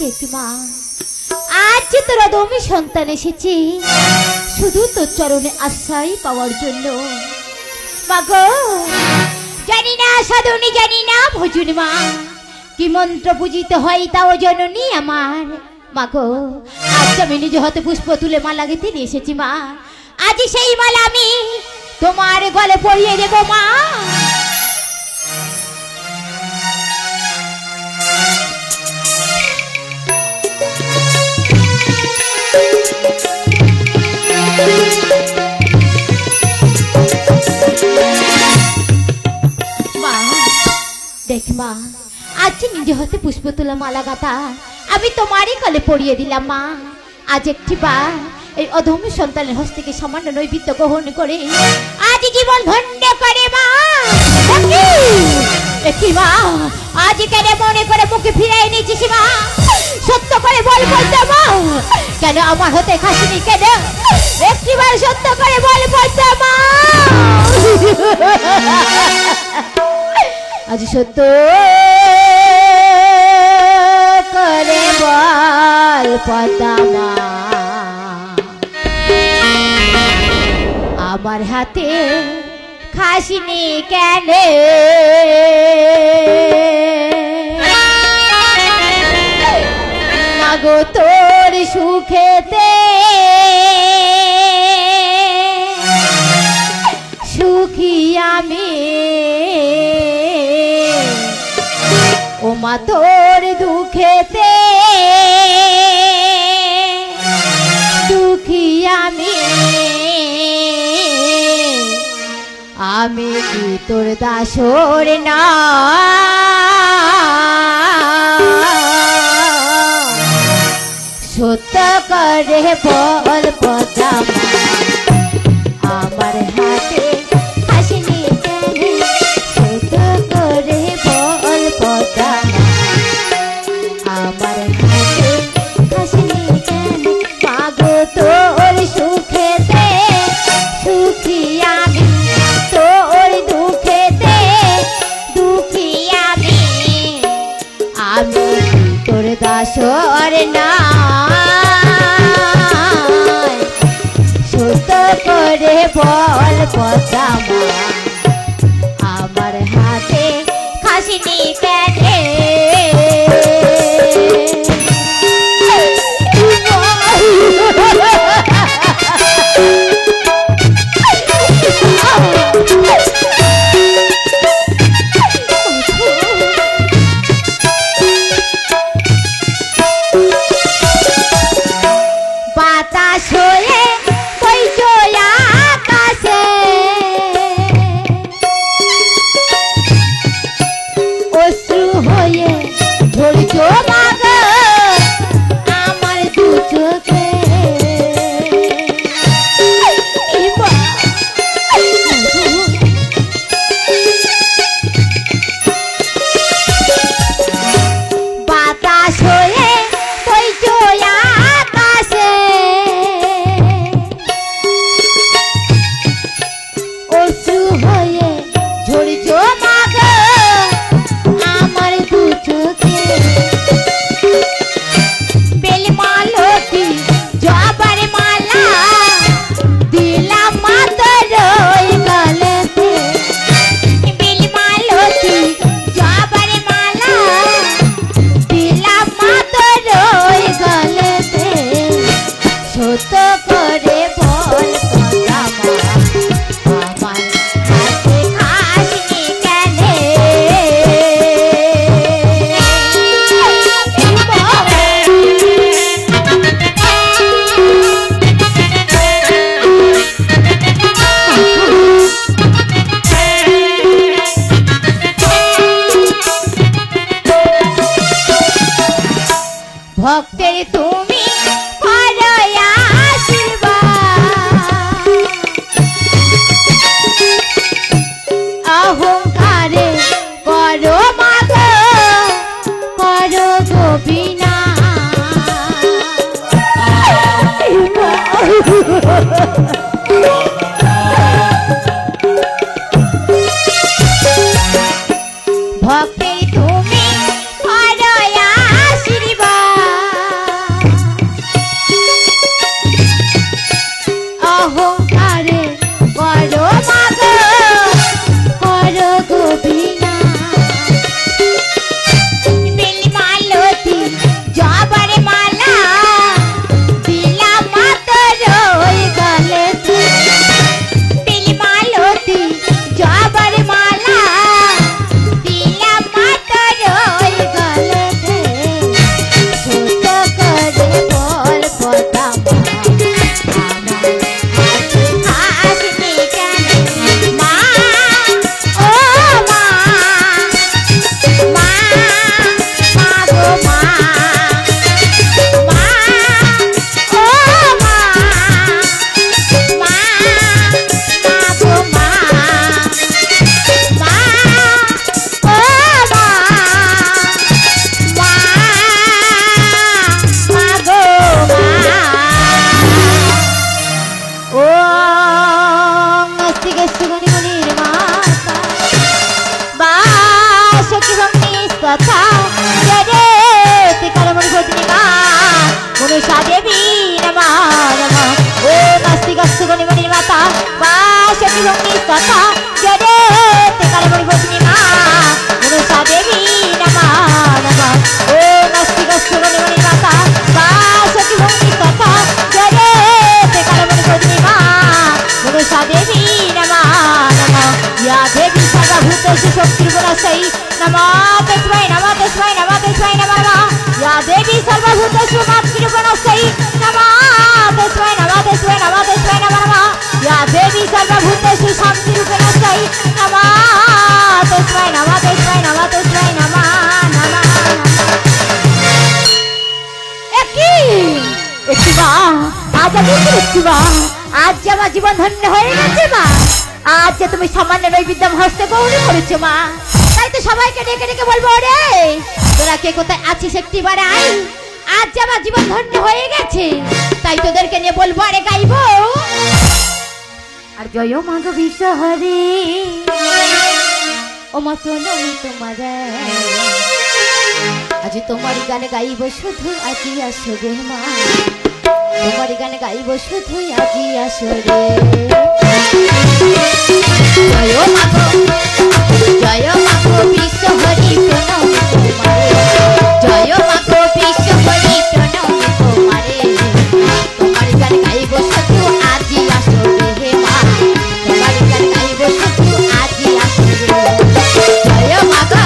জেঠিমা আজ যে তোর অদম্য সন্তান এসেছে শুধু তোর চরণে আশ্রয় পাওয়ার জন্য। মাগো জানি না সাধনী, জানি না ভজনী মা, কি মন্ত্র পূজিত হয় তাও জননী আমার। মাগো আজ আমি নিজে হাতে পুষ্প তুলে মালা গেঁথে নিয়ে এসেছি মা। আজ সেই মালা আমি তোমার গলে পরিয়ে দেবো মা। দেখ মা আজ নিজে হাতে পুষ্প তোলা মালা গাঁথা আমি তোমারই গলে পরিয়ে দিলাম মা। আজ একটি বার এই অধম্য সন্তানের হস্ত থেকে সামান্য নৈবেদ্য গ্রহণ করে আজ জীবন ধন্য করে মা। একটি মা আজ কেন মনে করে মুখে ফিরাই নিয়েছিস মা? সত্য করে বল বলতে মা, কেন আমার হতে খাসিনি কেন? একটিবার সত্য করে বল বলতে মা। আজ সত্য করে বল পদ্মা, আমার হাতে খাসিনি কেন? মাগো তোর সুখেতে সুখী আমি, ও মা তোর দুঃখেতে দুঃখী আমি। আমি কি তোর দাসর না? সত্য করে বল পদ্মা, আমার হাতে হাসিনি কেন? সত্য করে বল পদ্মা, আমার হাতে হাসিনি কেন? মাগো তোর সুখেতে সুখী আমি, তোর দুঃখেতে দুঃখী আমি। আমি তোর দাসর না? রঙি কথা জরে তে কালমণি ভগিনী মা মনসা দেবী নমা নমা ও নস্তি গস্তি রণিমণি মাতা বা সখী রঙি কথা জরে তে কালমণি ভগিনী মা মনসা দেবী নমা নমা ইয়া দেবী সর্বভূতেষু শক্তির্গুণাশ্রয়ী নমো তস্मै নমো তস্मै নমো তস্मै নমো নমঃ ইয়া দেবী সর্বভূতেষু মাতৃগুণাশ্রয়ী নমো তস্मै নমো তস্मै নমো তস্मै নমো নমঃ ইয়া দেবী সর্বভূতেষু শান্তিরূপিণাশ্রয়ী নমো তস্मै নমো তস্मै নমো তস্मै নমো নমঃ একটি মা আজ আমি একটি মা আজ যে আমার জীবন ধন্য হয়ে গেছে মা আজ যে তুমি সামান্য নৈবেদ্য হস্তে গৌরী করেছো মা তাই তো সবাইকে ডেকে ডেকে বলবো রে তোরা কে কোথায় আছিস একটিবার আয় আজ যে আমার জীবন ধন্য হয়ে গেছে তাই তোদেরকে নিয়ে বলবো আরে গাইবো আর জয় মা গো বিশ্বহরি ও মা প্রণামী তোমার আজ তোমার গানে গাইব শুধু আজি আসরে মা তোমার গানে গাইব শুধু আজি আসরে জয় মা গো বিশ্বহরি প্রণামী তোমারে জয় মা গো বিশ্বহরি প্রণামী তোমারে তোমার গানে গাইব শুধু আজি আসরে হে মা তোমার গানে গাইব শুধু আজি আসরে জয় মা গো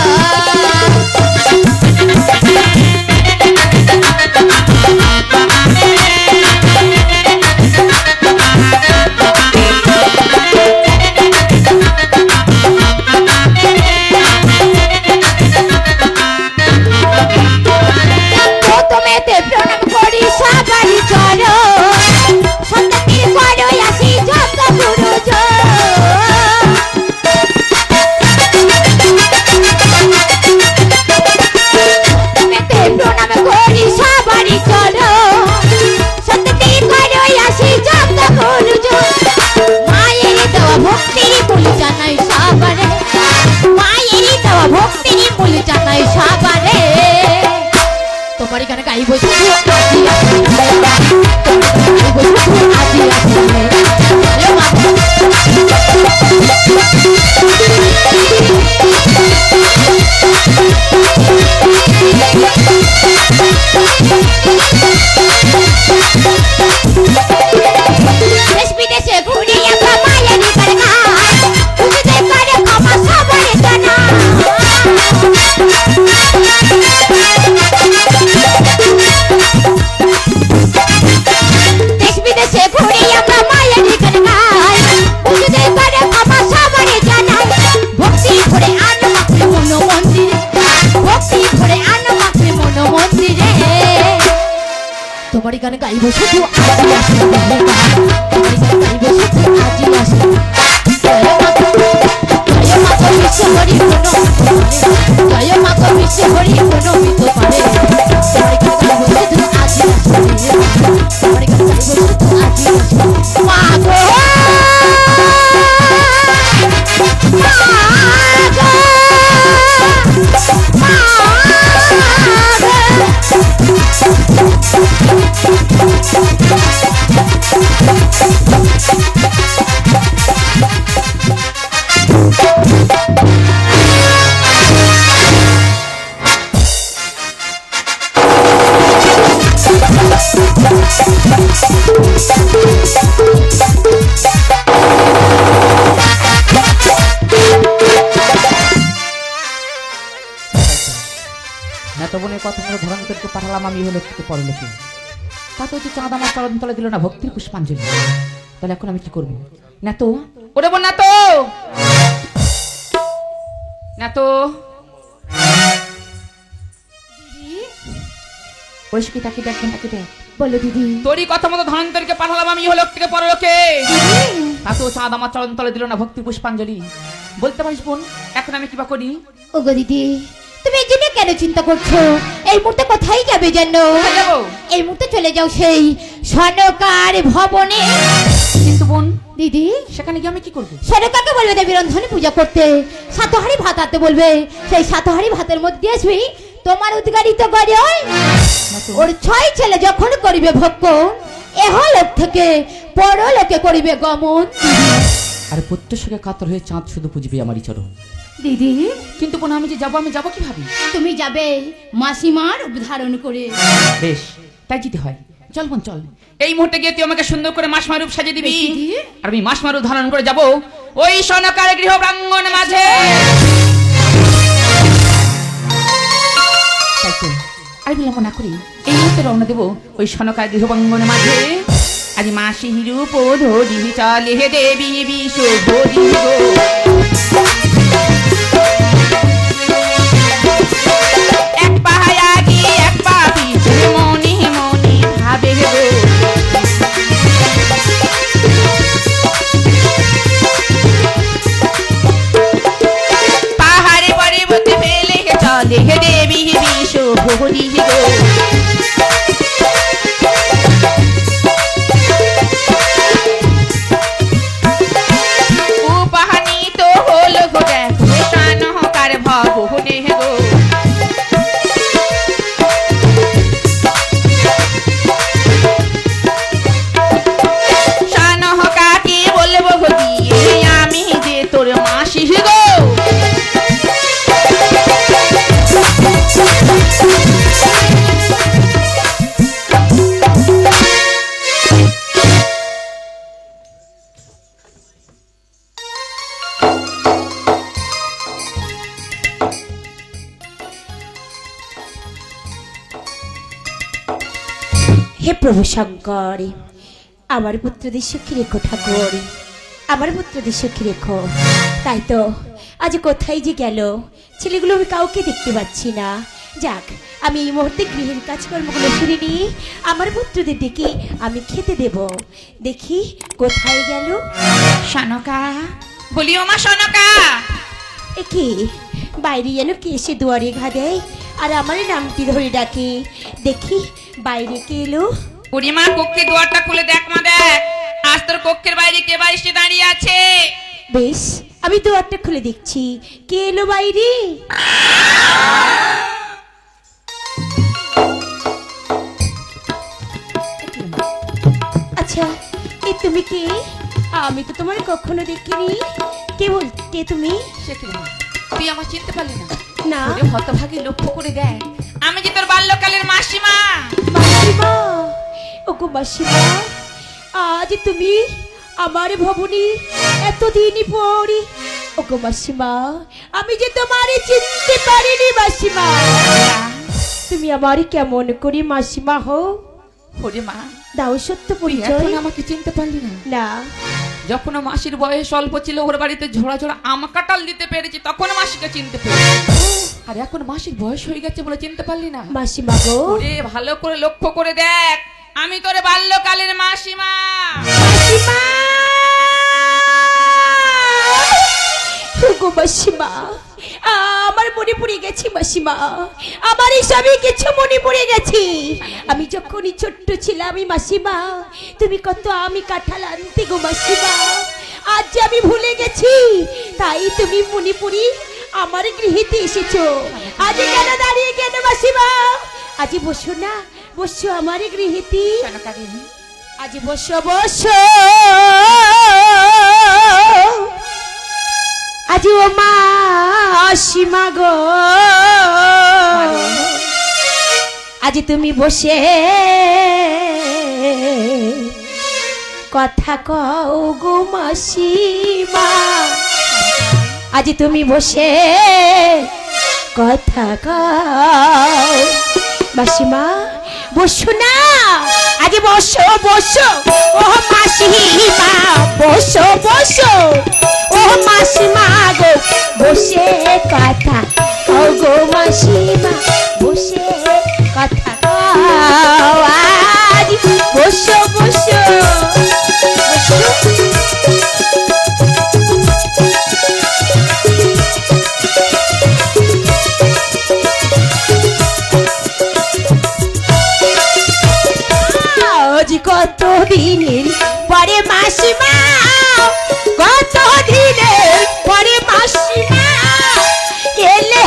তোমার গানে গাইব শুধু আজি দেশ বিদেশে ঘুরি আমরা মায়ের গান গাই বুঝতে পারে ক্ষমা সবাই জানা দেশ বিদেশে ঘুরি আমরা মায়ের গান গাই বুঝতে পারে ক্ষমা সবাই জানা ভক্তি করে আনো মাকে মন মন্দিরে ভক্তি করে আনো মাকে মন মন্দিরে তোমার গান গাইব শুধু আজি আসলে তোমার গান গাইব শুধু আজি আসলে জয় মা গো বিশ্বহরি প্রণামী তোমারে জয় মা গো বিশ্বহরি প্রণামী তোমারে তোমার গান গাইব শুধু আজি আসলে তোমার গান গাইব শুধু আজি আসলে মা গো কথা ধরন্তরকে পাঠালাম আমি হলো একটু পরলোকে তাতে তো চাঁদা আমার চরণ তলে দিল না ভক্তির পুষ্পাঞ্জলি তাহলে এখন আমি কি করবো না তো ওরে বোন না তো না তো পরিষ্কি তাকে দেখেন তাকে দেখ বলো দিদি তোরই কথা মতো ধনন্তরকে পাঠালাম আমি হলো থেকে পরলোকে তাতে চাঁদ আমার চরণ তলে দিল না ভক্তির পুষ্পাঞ্জলি বলতে পারিস বোন এখন আমি কিবা করি ওগো দিদি তুমি এই জন্য কেন চিন্তা করছো এই মুহূর্তে কোথায় যাবে জানো এই মুহূর্তে চলে যাও সেই স্বর্ণকার ভবনে কিন্তু বোন দিদি সেখানে গিয়ে আমি কি করবো স্বর্ণকারকে বলবে দেবী রন্ধনে পূজা করতে সাতহারি ভাত আনতে বলবে সেই সাতহারি ভাতের মধ্যে আসবি তোমার উদ্গারিত করে ওর 6 ছেলে যখন করিবে ভক্ষণ এহলোক থেকে পরলোকে করিবে গমন আর প্রত্যেককে কাতর হয়ে চাঁদ শুধু পুজবে আমারই চরণ। দিদি কিন্তু বোন আমি যাবো কিভাবে? তুমি যাবে মাসিমার উদ্ধারণ করে। বেশ, তাই যেতে হয়। চল বোন চল, এই মুহূর্তে গিয়ে তুই আমাকে সুন্দর করে মাসমার রূপ সাজিয়ে দিবি, আর আমি মাসমার রূপ ধারণ করে যাব ওই সনকার গৃহ প্রাঙ্গণ মাঝে। তাই তো আর বিলম্ব না করি এই মুহূর্তে রওনা দেবো ওই সনকার গৃহ প্রাঙ্গণ মাঝে। আজ মাসি রূপ ধরি চলে হে দেবী বিশ্বভরি গো। এক পা আগে এক পা পিছে মনে মনে ভাবে গো। পাহাড়ে পর্বতে ফেলে চলে হে দেবী বিশ্বভরি গো। হে প্রভু শঙ্কর, আমার পুত্রদের সুখী রেখো ঠাকুর, আমার পুত্রদের সুখী রেখো। তাই তো আজ কোথায় যে গেল ছেলেগুলো, আমি কাউকে দেখতে পাচ্ছি না। যাক, আমি এই মুহূর্তে গৃহের কাজকর্মগুলো সেরে নিয়ে আমার পুত্রদের ডেকে আমি খেতে দেব। দেখি কোথায় গেল। সনকা বলিও মা, সনকা। এ কি বাইরে যেন কে এসে দুয়ারে ঘা দেয় আর আমার নামটি ধরে ডাকে। দেখি বাইরে কে এলো। ওরে মা, কক্ষের দুয়ারটা খুলে দেখ মা, দেখ আজ তোর কক্ষের বাইরে কে বা এসে দাঁড়িয়ে আছে। বেশ, আমি দুয়ারটা খুলে দেখছি কে এলো বাইরে। আচ্ছা, এ তুমি কে? আমি তো তোমার কখনো দেখিনি। কে তুমি? তুই আমার চিনতে পারলি না? না। হতভাগী লক্ষ্য করে দেখ, আমি যে তোর বাল্যকালের মাসিমা। মাসিমা, ওগো মাসিমা, আজ তুমি আমার ভবনী এতদিন পরে। ওগো মাসিমা, আমি যে তোমারে চিনতে পারিনি মাসিমা। তুমি আমার কেমন করে মাসিমা হও? ওরে মা, দাও সত্য তুই পরিচয়। এখন আমাকে চিনতে পারলি না? না। যখন মাসির বয়স অল্প ছিল, ওর বাড়িতে ঝোড়া ঝোড়া আম কাঁঠাল দিতে পেরেছি, তখন মাসিকে চিনতে পেরেছি। আর এখন মাসির বয়স হয়ে গেছে বলে চিনতে পারলি না? মাসিমা গো, ওরে ভালো করে লক্ষ্য করে দেখ, আমি তোর বাল্যকালের মাসিমা। মাসিমা, ওগো মাসিমা, আমার মনে পড়ে গেছে মাসিমা, আমার সবই কিছু মনে পড়ে গেছে। আমি যখনই ছোট্ট ছিলাম মাসিমা, তুমি কত আমি কাঁঠাল আনতে গো মাসিমা। আজ যে আমি ভুলে গেছি, তাই তুমি মনে পড়ি আমার গৃহেতে এসেছো। আজ কেন দাঁড়িয়ে কেন মাসিমা? আজ বসো না, বসো আমার গৃহেতে। আজ বসো বসো, আজ ও মাসিমা গো, আজ তুমি বসে কথা কও গো মাসিমা। আজ তুমি বসে কথা কও মাসিমা। বসো না, আজ বসো বসো ও মাসিমা, বসো বসো ও মাসিমা গো, বসে কথা কও গো মাসিমা, বসে কথা কও। আজ বসো বসো বসো। আজ কত দিনের পরে মাসিমা, কত দিনের পরে মাসিমা এলে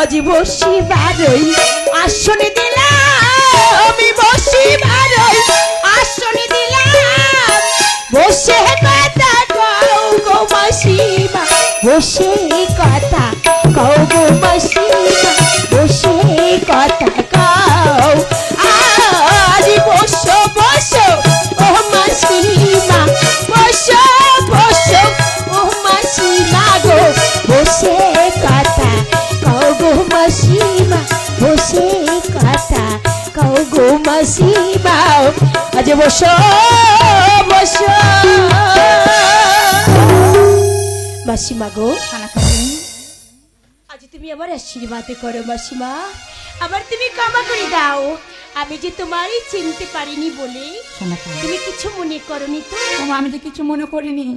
আজ বসিবারই আসনে দিলাম, আমি বসিবারই আসনে দিলাম, বসে কথা কও গো মাসিমা, বসে কথা কও গো মাসিমা, বসে কথা কও। আজ বসো বসো ও মাসিমা, বসো বসো ও মাসিমা গো, বসে কথা কও গো মাসিমা, বসে কথা কও গো মাসিমা, আজ বসো বসো। মাসিমা গো, আজ তুমি আমার আশীর্বাদ করো মাসিমা, আবার তুমি ক্ষমা করে দাও, আমি যে তোমারই চিনতে পারিনি বলে তুমি কিছু মনে করনি তো। ওমা, আমি তো কিছু মনে করিনি।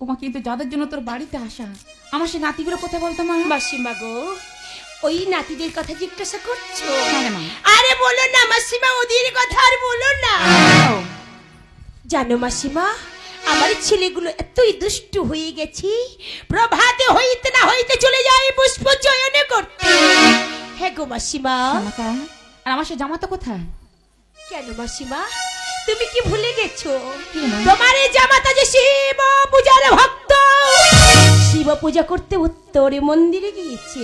ওমা, কিন্তু যাদের জন্য তোর বাড়িতে আসা, আমার সে নাতিগুলো কোথায় বলতো মা? মাসিমা গো, ওই নাতিদের কথা জিজ্ঞাসা করছো? হ্যাঁ রে মা। আরে বলো না মাসিমা, ওদের কথা আর বলো না। জানো মাসিমা, আমার ছেলেগুলো এতই দুষ্টু হয়ে গেছি, প্রভাতে হইতে না হইতে চলে যায় পুষ্প চয়নে করতে। হ্যাঁ গো মাসিমা। আর আমার সে জামাতা কোথায়? কেন মাসিমা, তুমি কি ভুলে গেছো? কি মা? তোমার এই জামাতা যে শিব পূজার ভক্ত, শিব পূজা করতে উত্তরে মন্দিরে গিয়েছে।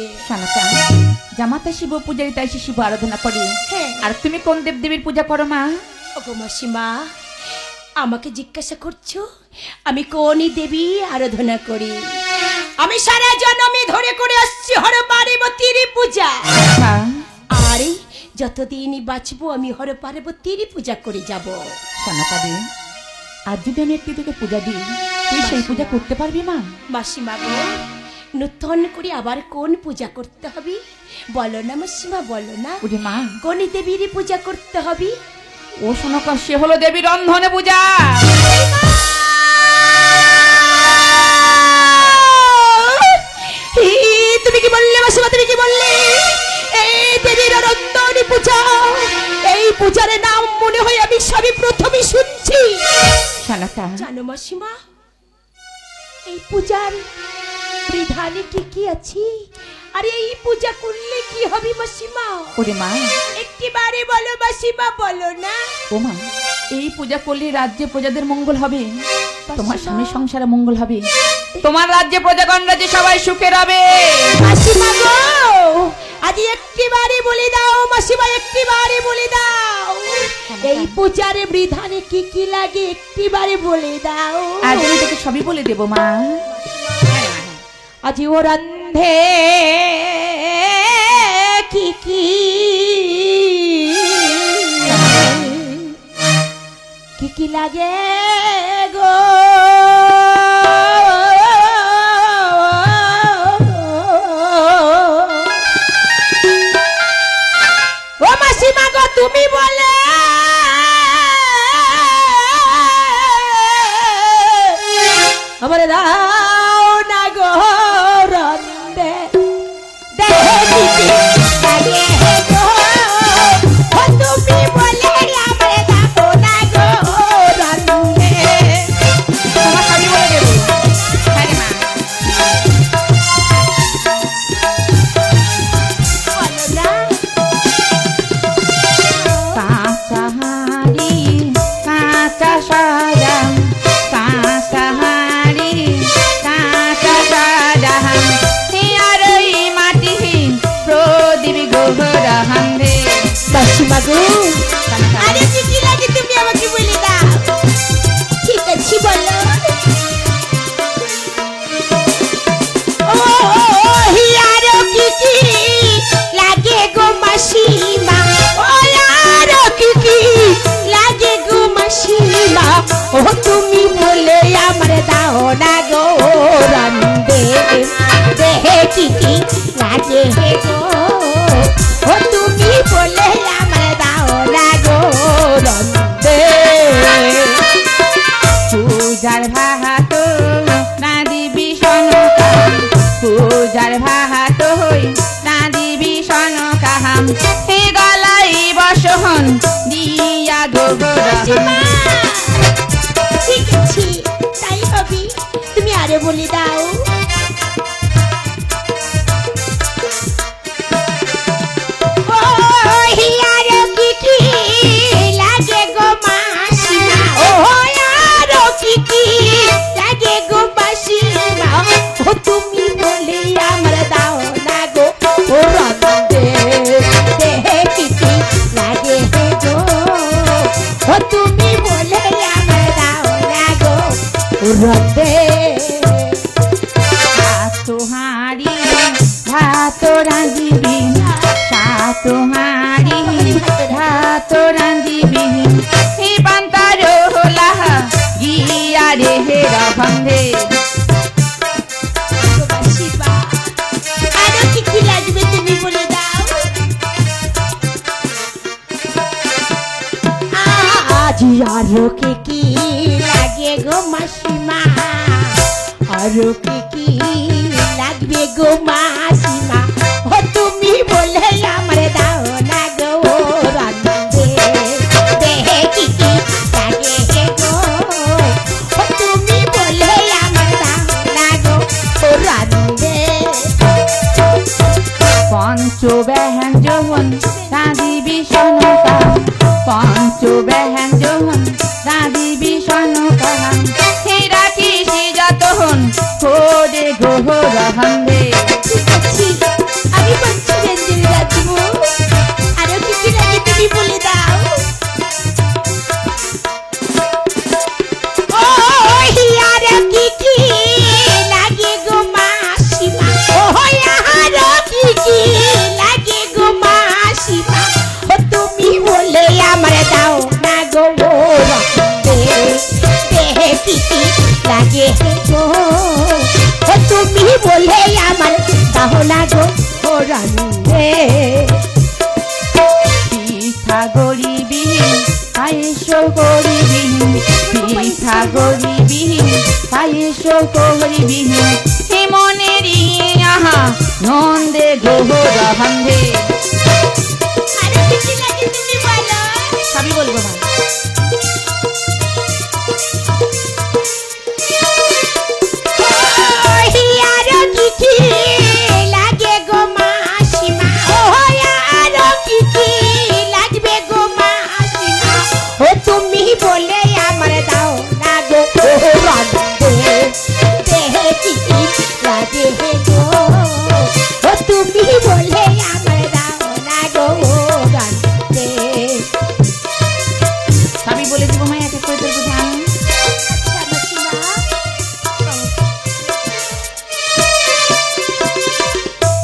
জামাতা শিব পূজারি, তাই সে শিব আরাধনা করি। হ্যাঁ। আর তুমি কোন দেব দেবীর পূজা করো মা? ওগো মাসিমা, আমাকে জিজ্ঞাসা করছো আমি কোন দেবী আরাধনা করি? আমি সারা জন্মে ধরে করে আসছি হর পার্বতীর পূজা, আর যতদিনই বাঁচবো আমি হর পার্বতীর পূজা করে যাব। আর যদি আমি একটি তোকে পূজা দিই, তুই সেই পূজা করতে পারবি মা? মাসিমা গো, নূতন করে আবার কোন পূজা করতে হবে বলো না মাসিমা, বলো না। ওরে মা, কোন দেবীর পূজা করতে হবে? ও শোনকা, সে হলো দেবী রন্ধনে পূজা। তুমি কি বললে মাসিমা, তুমি কি বললে? এই দেবীর রন্ধনে পূজা, এই পূজার নাম মনে হয় আমি সবই প্রথমে শুনছি। জানো মাসিমা, এই পূজার বিধানে কি কি আছে, আর এই পূজা করলে কি হবে মাসিমা? ওরে মা, একটিবারে বলো মাসিমা, বলো না। ও মা, এই পূজা করলে রাজ্যে প্রজাদের মঙ্গল হবে, তোমার স্বামী সংসারে মঙ্গল হবে, তোমার রাজ্যে প্রজাগণ রাজ্যে সবাই সুখে রবে। মাসিমা গো, আজ একটিবারে বলে দাও মাসিমা, একটিবারে বলে দাও এই পূজার বিধানে কি কি লাগে, একটিবারে বলে দাও। আজ আমি তোকে সবই বলে দেব মা। আজ ও রান্ধে কি কি কি কি লাগে গো, ও মাসিমা গো, তুমি বলে আমার দাও না গো রান্ধে, দেখি লাগে গো, ও তুমি বলে আমার দাও না গো রান্ধে। তোমার সবই বলে দেব। হ্যাঁ রে মা। বলো না। কাঁচা হাঁড়ি, কাঁচা সাজাম, কাঁচা হাঁড়ি, কাঁচা সাজাম, আর ওই মাটিহীন প্রদীপ গোহরাহান রে। মাসিমা গো, আরে কি কি লাগে তুমি আমাকে বলে দাও। ঠিক আছে বলো। ও হিয়ার কি কি লাগে গো মাসিমা, ও আর কি কি লাগে গো মাসিমা, ও তুমি বলে আমার দাও না গো রান্ধে, দেহে কি কি লাগে গো, ও তুমি বলে আমার দাও না গো রান্ধে। পূজার ভাত না দিবি সনকাম, পূজার ভাত হই না দিবি সনকাম, হে গলাই বসহন দিয়া গোবরাহাম। ঠিক আছে, তাই হবে, তুমি আরে বলে দাও। বলছি আরো কি লাগে গো মাসিমা, আরো কি লাগবে গো মাসিমা, ও তুমি বলে আমার দাও না গো রান্ধে, দেহে কি লাগে গো, ও তুমি বলে আমার দাও না গো রান্ধে। পঞ্চ বেহেন যখন রাঁধিবি সনকা, পঞ্চ বেহেন যখন রাঁধিবি সনকা, হীরা কি সিজাতহন করে গোহর হান্দে। আমি বলছি রেঞ্জের রাজবো, আরো কিছু লাগে তুমি বলে দাও। ও আরো কি লাগে গো মাসিমা, ও আরো কি লাগে গো মাসিমা, ও তুমি বলে আমার দাও না গো দেহে কি লাগে গো, ও তুমি বলে আমার দাও না গো রান্ধে। পিঠা গরিবিহীন পায়েস গরিবিহীন, পিঠা গরিবিহীন পায়েস গরিবিহীন, হে মনেরই আহা নন্দে গোহর হান্দে। আরো কিছু লাগে তুমি বলো। সবই বলবো ভাই। আরো কি লাগে গো মাসিমা, ও আরো কি লাগবে গো মাসিমা, ও তুমি বলে আমার দাও না গো রান্ধে, দেহে কি লাগে গো, ও তুমি বলে আমার দাও না গো রান্ধে। সবই বলে দিব মাই, এক এক করে তোর বুঝান।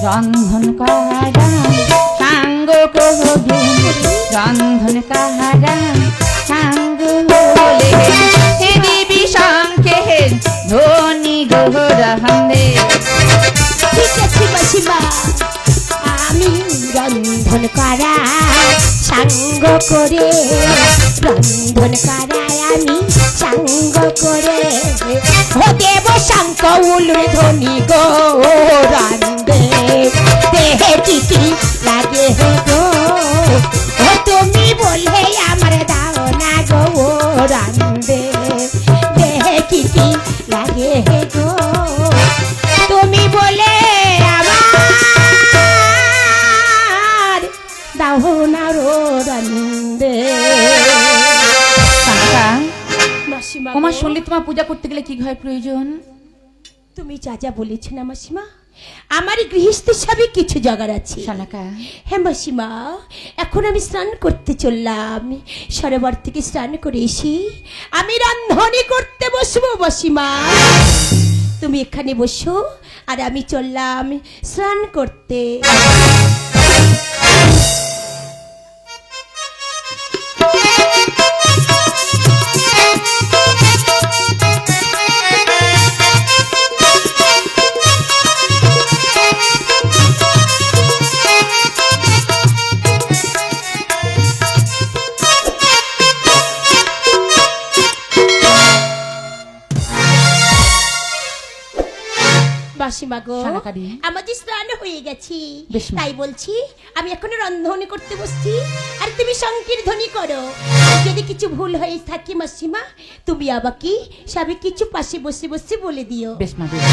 রন্ধন কাহারা সাঙ্গ কহবে, রন্ধন কাহারা সাঙ্গ হলে, হে দেবী শঙ্কে ধনী গোহর হান্দে। ঠিক আছে মাসিমা, আমি রন্ধন করা সাঙ্গ করে, রন্ধন করায় আমি সাঙ্গ করে, ও দেব শঙ্ক উলুর ধ্বনি গো রান্ধে, দেহে কি লাগে গো, ও তুমি বলে আমার দাও না গো রান্ধে, দেহে কি লাগে গো, তুমি বলে আমার দাও না রো রান্ধে। কাকা মাসিমা ওমা গো, শুনলে তোমার পূজা করতে গেলে কি হয় প্রয়োজন? তুমি যা যা বলেছ না মাসিমা, আমার গৃহস্থের সবই কিছু জোগাড় আছে। শালাকা হ্যাঁ মাসিমা, এখন আমি স্নান করতে চললাম, সরোবর থেকে স্নান করে এসে আমি রান্ধনি করতে বসবো মাসিমা, তুমি এখানে বসো আর আমি চললাম স্নান করতে। মাসিমা গো, শালাকারি। আমাদের স্নান হয়ে গেছি, বেশ মা। তাই বলছি আমি এখন রন্ধন করতে বসছি, আর তুমি সংকীর্তনী করো। যদি কিছু ভুল হয়ে থাকে মাসিমা, তুমি আমাকে সবই কিছু পাশে বসে বসে বলে দিও। বেশ মা, বেশ।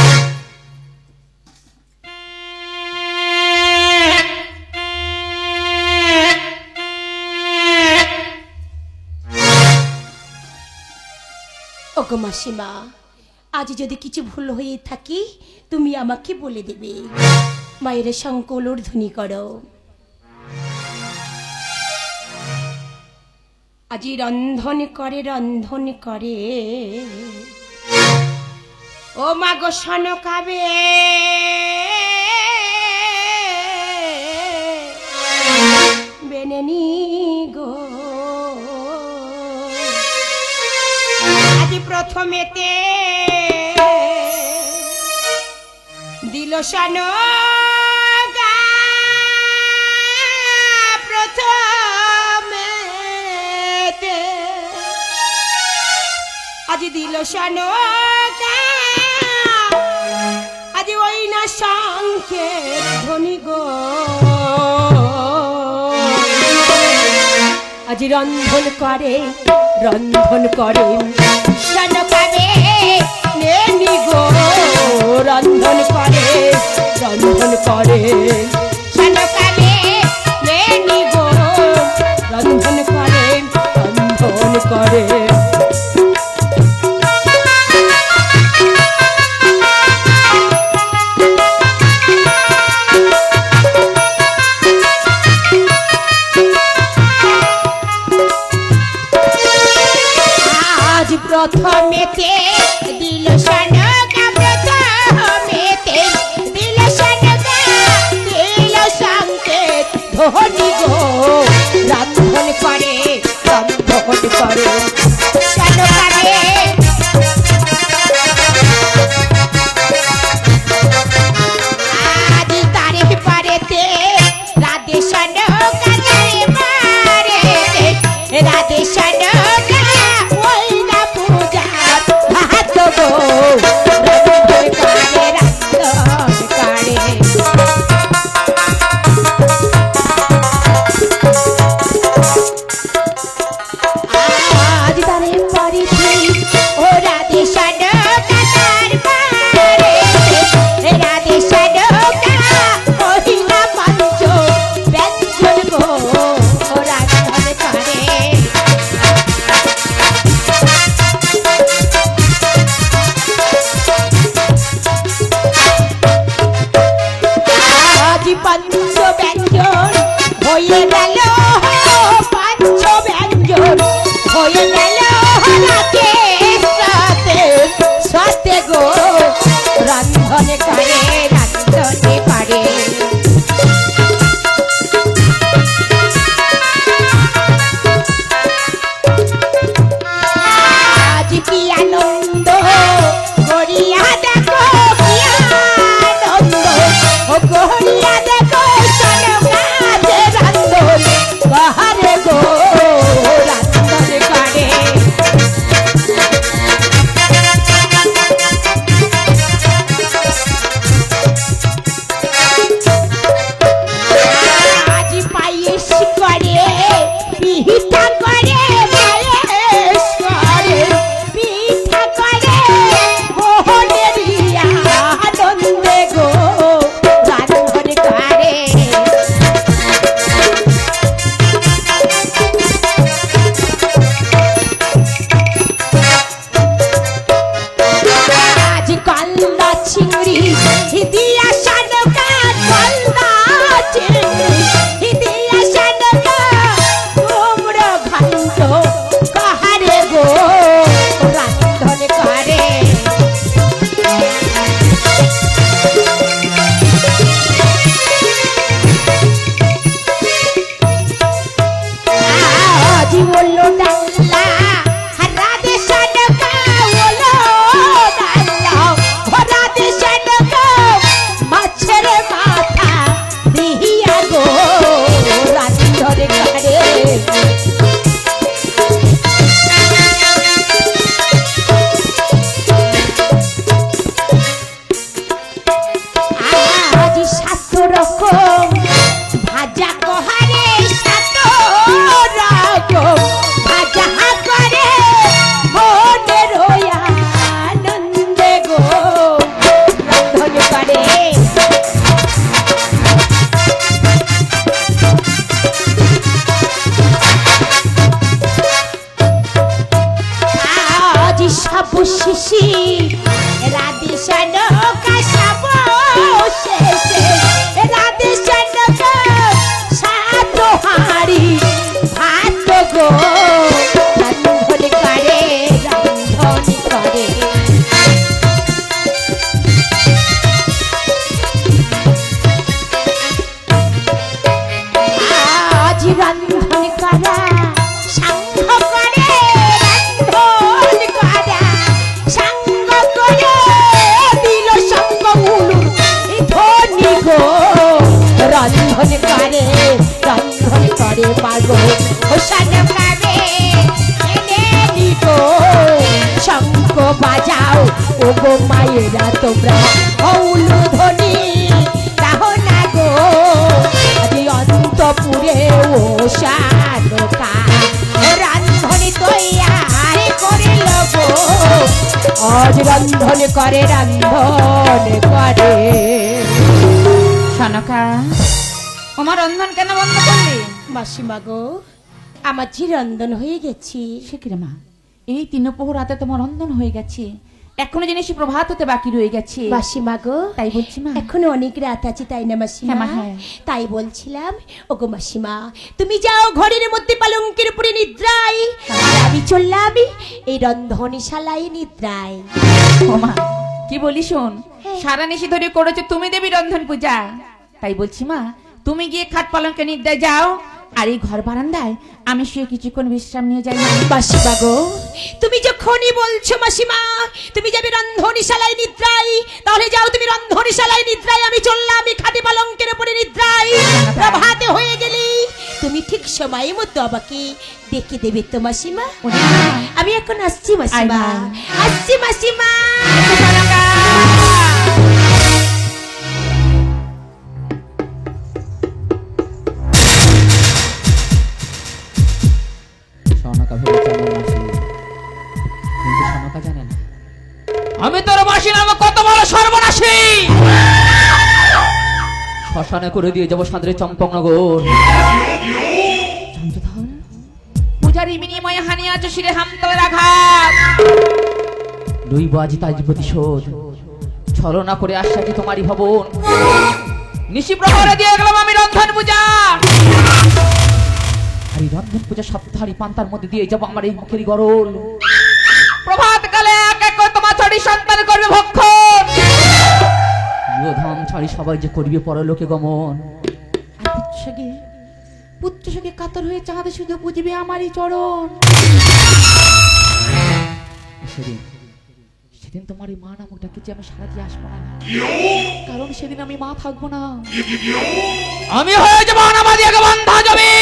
ওগো মাসিমা, আজ যদি কিছু ভুল হয়ে থাকে তুমি আমাকে বলে দেবে। মায়ের সংকলর ধ্বনি করো। আজি রন্ধন করে রন্ধন করে, ও মা গো সনকাবে বেনেনি গো, আজি প্রথমেতে দিল সনকা, প্রথমেতে সনকা আজ ওই না সংকেত ধ্বনি গো আজ রন্ধন করে সনকাবে নেনি গো রন্ধন করে সনকাবে নেনি গো রন্ধন করে প্রথমেতে দিল সনকা প্রথমেতে দিল সনকা দিল সংকেত ধ্বনি গো রন্ধন করে সনকাবে আজ তারে পারেতে রাধে সনকা তারে পারেতে রাধে সনকা পাগল ও সনকাবে এনে দিগো শঙ্কর বাজাও ও গো মায়েরা তোমরা হৌলু ধ্বনি রাহো না গো আজি অন্তপুরে ও শানকা ও রান্ধনি তৈয়ার করিল গো আজ রান্ধন করে সনকা আমার রন্ধন কেন বন্ধ করলি? মাসিমা গো আমার যে রন্ধন হয়ে গেছি। সে কি রে মা, এই 3 প্রহর রাতে তোমার রন্ধন হয়ে গেছে, এখনো জিনিস প্রভাত হতে বাকি রয়ে গেছে। মাসিমা গো তাই বলছি মা। এখনো অনেক রাত আছে তাই না মাসিমা? হ্যাঁ মা, হ্যাঁ। তাই বলছিলাম ওগো মাসিমা তুমি যাও ঘরের মধ্যে পালঙ্কের উপরে নিদ্রায়, আর আমি চললাম এই রন্ধনশালায় নিদ্রায়। ও মা কি বলি শোন, সারা নিশি ধরে করেছো তুমি দেবী রন্ধন পূজা, তাই বলছি মা তুমি গিয়ে খাট পালঙ্কে নিদ্রায় যাও, আর এই ঘর বারান্দায় আমি শুয়ে কিছুক্ষণ বিশ্রাম নিয়ে যাই। মাসিমা গো তুমি যখনই বলছো মাসিমা তুমি যাবে রন্ধনশালায় নিদ্রায়, তাহলে যাও তুমি রন্ধনশালায় নিদ্রায়, আমি চললাম এই খাটে পালঙ্কের উপরে নিদ্রায়। প্রভাতে হয়ে গেলি তুমি ঠিক সময় মতো আমাকে ডেকে দেবে তো মাসিমা। আমি এখন আসছি মাসিমা, আসছি মাসিমা। সনকা ভেবেছে আমার মাসি, কিন্তু সনকা জানে না আমি তোর মাসি নামে কত বড় সর্বনাশী। শ্মশানে করে দিয়ে যাবো সাঁতরে চম্পকনগর। চন্দ্রধর পূজারি বিনিময়ে হানি আছে শিরে হামতলের আঘাত, লইব আজ তাজ প্রতিশোধ। ছলনা করে আসছে কি তোমারই ভবন, নিশি প্রহরে দিয়ে গেলাম আমি রন্ধন পূজা। আর এই রন্ধন পূজা সপ্তাহারি পান্তার মধ্যে দিয়ে যাবো আমার এই মুখেরই গরল। প্রভাত কালে এক এক করে তোমার ছড়ি সন্তান করবে ভক্ষণ, ধন ছাড়ি সবাই যে করবে পরলোকে গমন। পুত্র সঙ্গে কাতর হয়ে চাঁদে শুধু বুঝবে আমারই চরণ। সেদিন সেদিন তোমার এই মা নামক ডাকে আমি সারা দিয়ে আসবো না, কারণ সেদিন আমি মা থাকবো না, আমি হয়ে যাবো অনাবাদী এক বন্ধা জমি।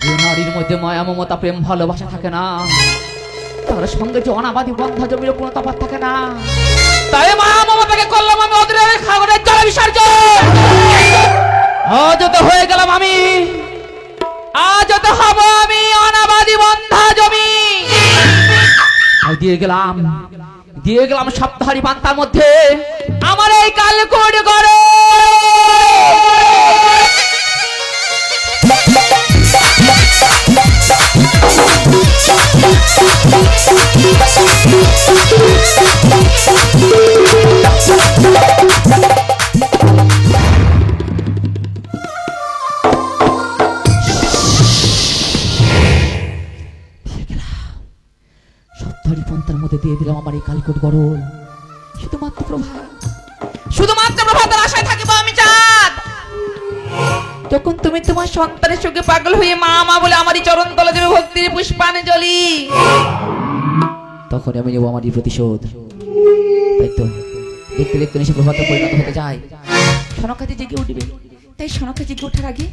যে নারীর মধ্যে মায়া মমতা প্রেম ভালোবাসা থাকে না, তার সঙ্গে যে অনাবাদী বন্ধা জমির কোনো তফাৎ থাকে না। তাই মায়া মমতাকে করলাম আমি অদূরের সাগরের জলে বিসর্জন। আজ তো হয়ে গেলাম আমি, আজ তো হব আমি অনাবাদী বন্ধা জমি। দিয়ে গেলাম সপ্তাহারি পান্তার মধ্যে আমার এই কালকোট গড়ে। সপ্তাহারি পান্তার মধ্যে দিয়ে দিলাম আমার এই কালকোট গড়ল। শুধুমাত্র প্রভাতের আশায় থাকিব আমি চাঁদ। যখন তুমি তোমার সন্তানের সঙ্গে পাগল হয়ে মা মা বলে আমারই চরণ তলে দেবে ভক্তির পুষ্পাঞ্জলি, তখন আমি নেবো আমারই প্রতিশোধ। তাই তো দেখতে দেখতে নিশে প্রভাতে পরিণত হতে যায়। সনকাতে জেগে উঠবে, তাই সনকা জেগে ওঠার আগে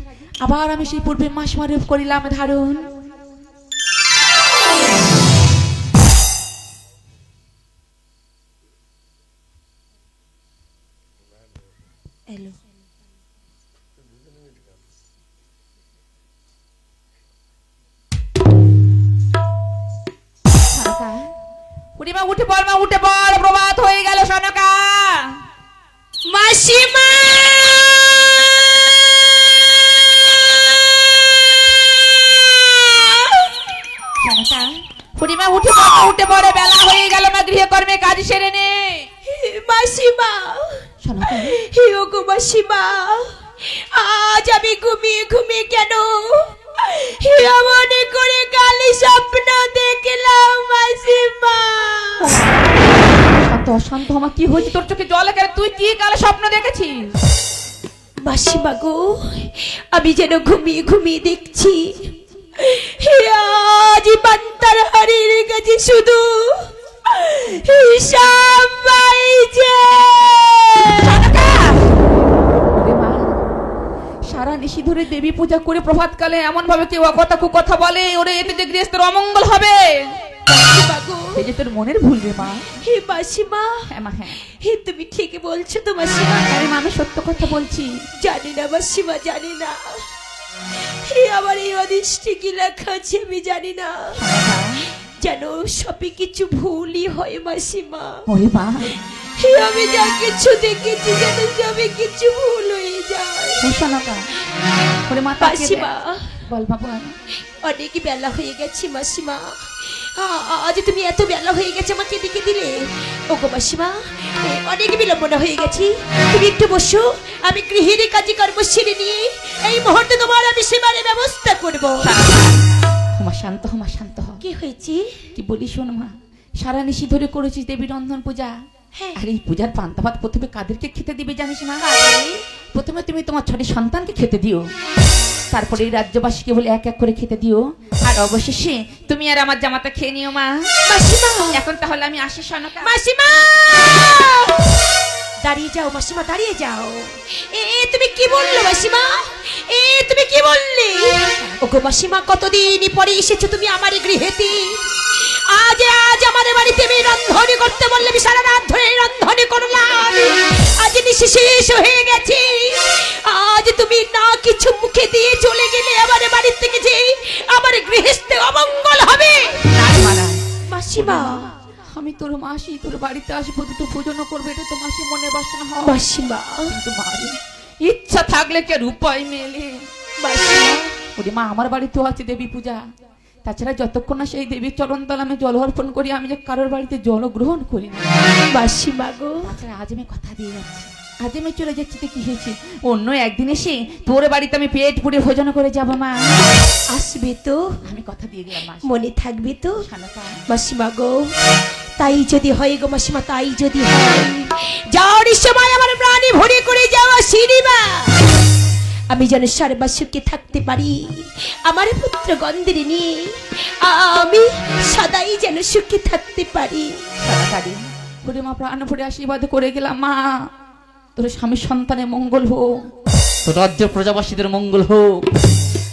আবার আমি সেই পূর্বে মাসমা রূপ করিলাম ধারণ। এলো উঠে পড় মা, উঠে পড়, প্রভাত হয়ে গেল সনকা। মাসিমা সনকা ফুড়িমা উঠে পড়ে, বেলা হয়ে গেল মা, গৃহকর্মে কাজ সেরে নে। মাসিমা সনকা হিও গো মাসিমা, আজ আমি ঘুমিয়ে ঘুমিয়ে কেন মনে করে কালি স্বপ্ন দেখলাম মাসিমা। শান্ত শান্ত, আমার কি হয়েছে? তোর চোখে জল একেবারে, তুই কি কালে স্বপ্ন দেখেছিস? মাসিমা গো আমি যেন ঘুমিয়ে ঘুমিয়ে দেখছি আজ পান্তার হারিয়ে গেছে শুধু হিসাব পাইছে। সারা নিশি ধরে দেবী পূজা করে প্রভাতকালে এমন ভাবে কেউ কথা বলে ওরে, এতে যে গৃহস্থের অমঙ্গল হবে। গো, এই যে তোর মনের ভুল রে মা। হে মাসিমা, হ্যাঁ মা, হ্যাঁ হে তুমি ঠিকই বলছো তো মাসিমা। আরে মা, আমি সত্য কথা বলছি। জানি না মাসিমা, জানি না হে আমার এই অদৃষ্টে কি লেখা আছে আমি জানি না, যেন সবই কিছু ভুলই হয় মাসিমা। ওরে মা, হে আমি যা কিছু দেখেছি যেন সবই কিছু ভুল হয়ে যায় শোনাকা। ওরে মা, তাকিয়ে দেখ। মাসিমা, বল মা, বল। অনেক বেলা হয়ে গেছে মাসিমা, আজ তুমি এত বেলা হয়ে গেছে আমাকে ডেকে দিলে। ওগো মাসিমা, অনেক বিলম্বনা হয়ে গেছি, তুমি একটু বসো, আমি গৃহিণী কাজে কর্ম সেরে নিয়ে এই মুহূর্তে তোমার আমি সেবারের ব্যবস্থা করব। মা শান্ত হ, মা শান্ত হ। কি হয়েছে? কি বলি শোন মা, সারা নিশি ধরে করেছিস দেবী রন্ধন পূজা। হ্যাঁ। আর এই পূজার পান্তা ভাত প্রথমে কাদেরকে খেতে দিবে জানিস না? কাদের? প্রথমে তুমি তোমার 6টি সন্তানকে খেতে দিও, তারপরে এই রাজ্যবাসীকে বলে এক এক করে খেতে দিও, আর অবশেষে তুমি আর আমার জামাতা খেয়ে নিও মা। মাসিমা, এখন তাহলে আমি আসি সনকা। মাসিমা দাঁড়িয়ে যাও, মাসিমা দাঁড়িয়ে যাও। তুমি কি বললে মাসিমা? তুমি কি বললে? ওগো মাসিমা, কতদিন পরে এসেছো তুমি আমার গৃহেতে। আজ আমার বাড়িতে আমি রন্ধন করতে বললে আমি সারা রাত ধরে রন্ধন করলাম, আজ নিশি শেষ হয়ে গেছে। আজ তুমি না কিছু মুখে দিয়ে চলে গেলে আমার বাড়ি থেকে যে আমার গৃহস্থে অমঙ্গল হবে। মাসিমা, আমি তোর মাসি তোর বাড়িতে আসবো, দুটো ভোজনও করবে, এটা তো মাসি মনে বাসনা হয়। মাসিমা, কিন্তু মারি ইচ্ছা থাকলে কি আর উপায় মেলে? মাসিমা, ওরে মা, আমার বাড়িতেও আছে দেবী পূজা, তাছাড়া যতক্ষণ না সেই দেবীর চরণ তলে আমি জল অর্পণ করি, আমি যে কারোর বাড়িতে জল গ্রহণ করি না। মাসিমা গো, তাছাড়া আজ আমি কথা দিয়ে যাচ্ছি, আজ আমি চলে যাচ্ছি তো কি হয়েছে, অন্য একদিন এসে তোর বাড়িতে আমি পেট পুড়ে ভোজন করে যাবো মা। আসবে তো? আমি কথা দিয়ে গেলাম মা। মনে থাকবে তো শানকা, মাসিমা গো? তাই যদি হয় গো মাসিমা, তাই যদি হয়, যাওয়ার সময় আমার প্রাণী ভরে করে যাওয়া সিনেমা, আমি যেন সর্বসুখে থাকতে পারি, আমার পুত্র গন্ধের নিয়ে আমি সদাই যেন সুখে থাকতে পারি। তাড়াতাড়ি ওরে মা, প্রাণ ভরে আশীর্বাদ করে গেলাম মা, তোর স্বামী সন্তানের মঙ্গল হোক, তোর রাজ্য প্রজাবাসীদের মঙ্গল হোক।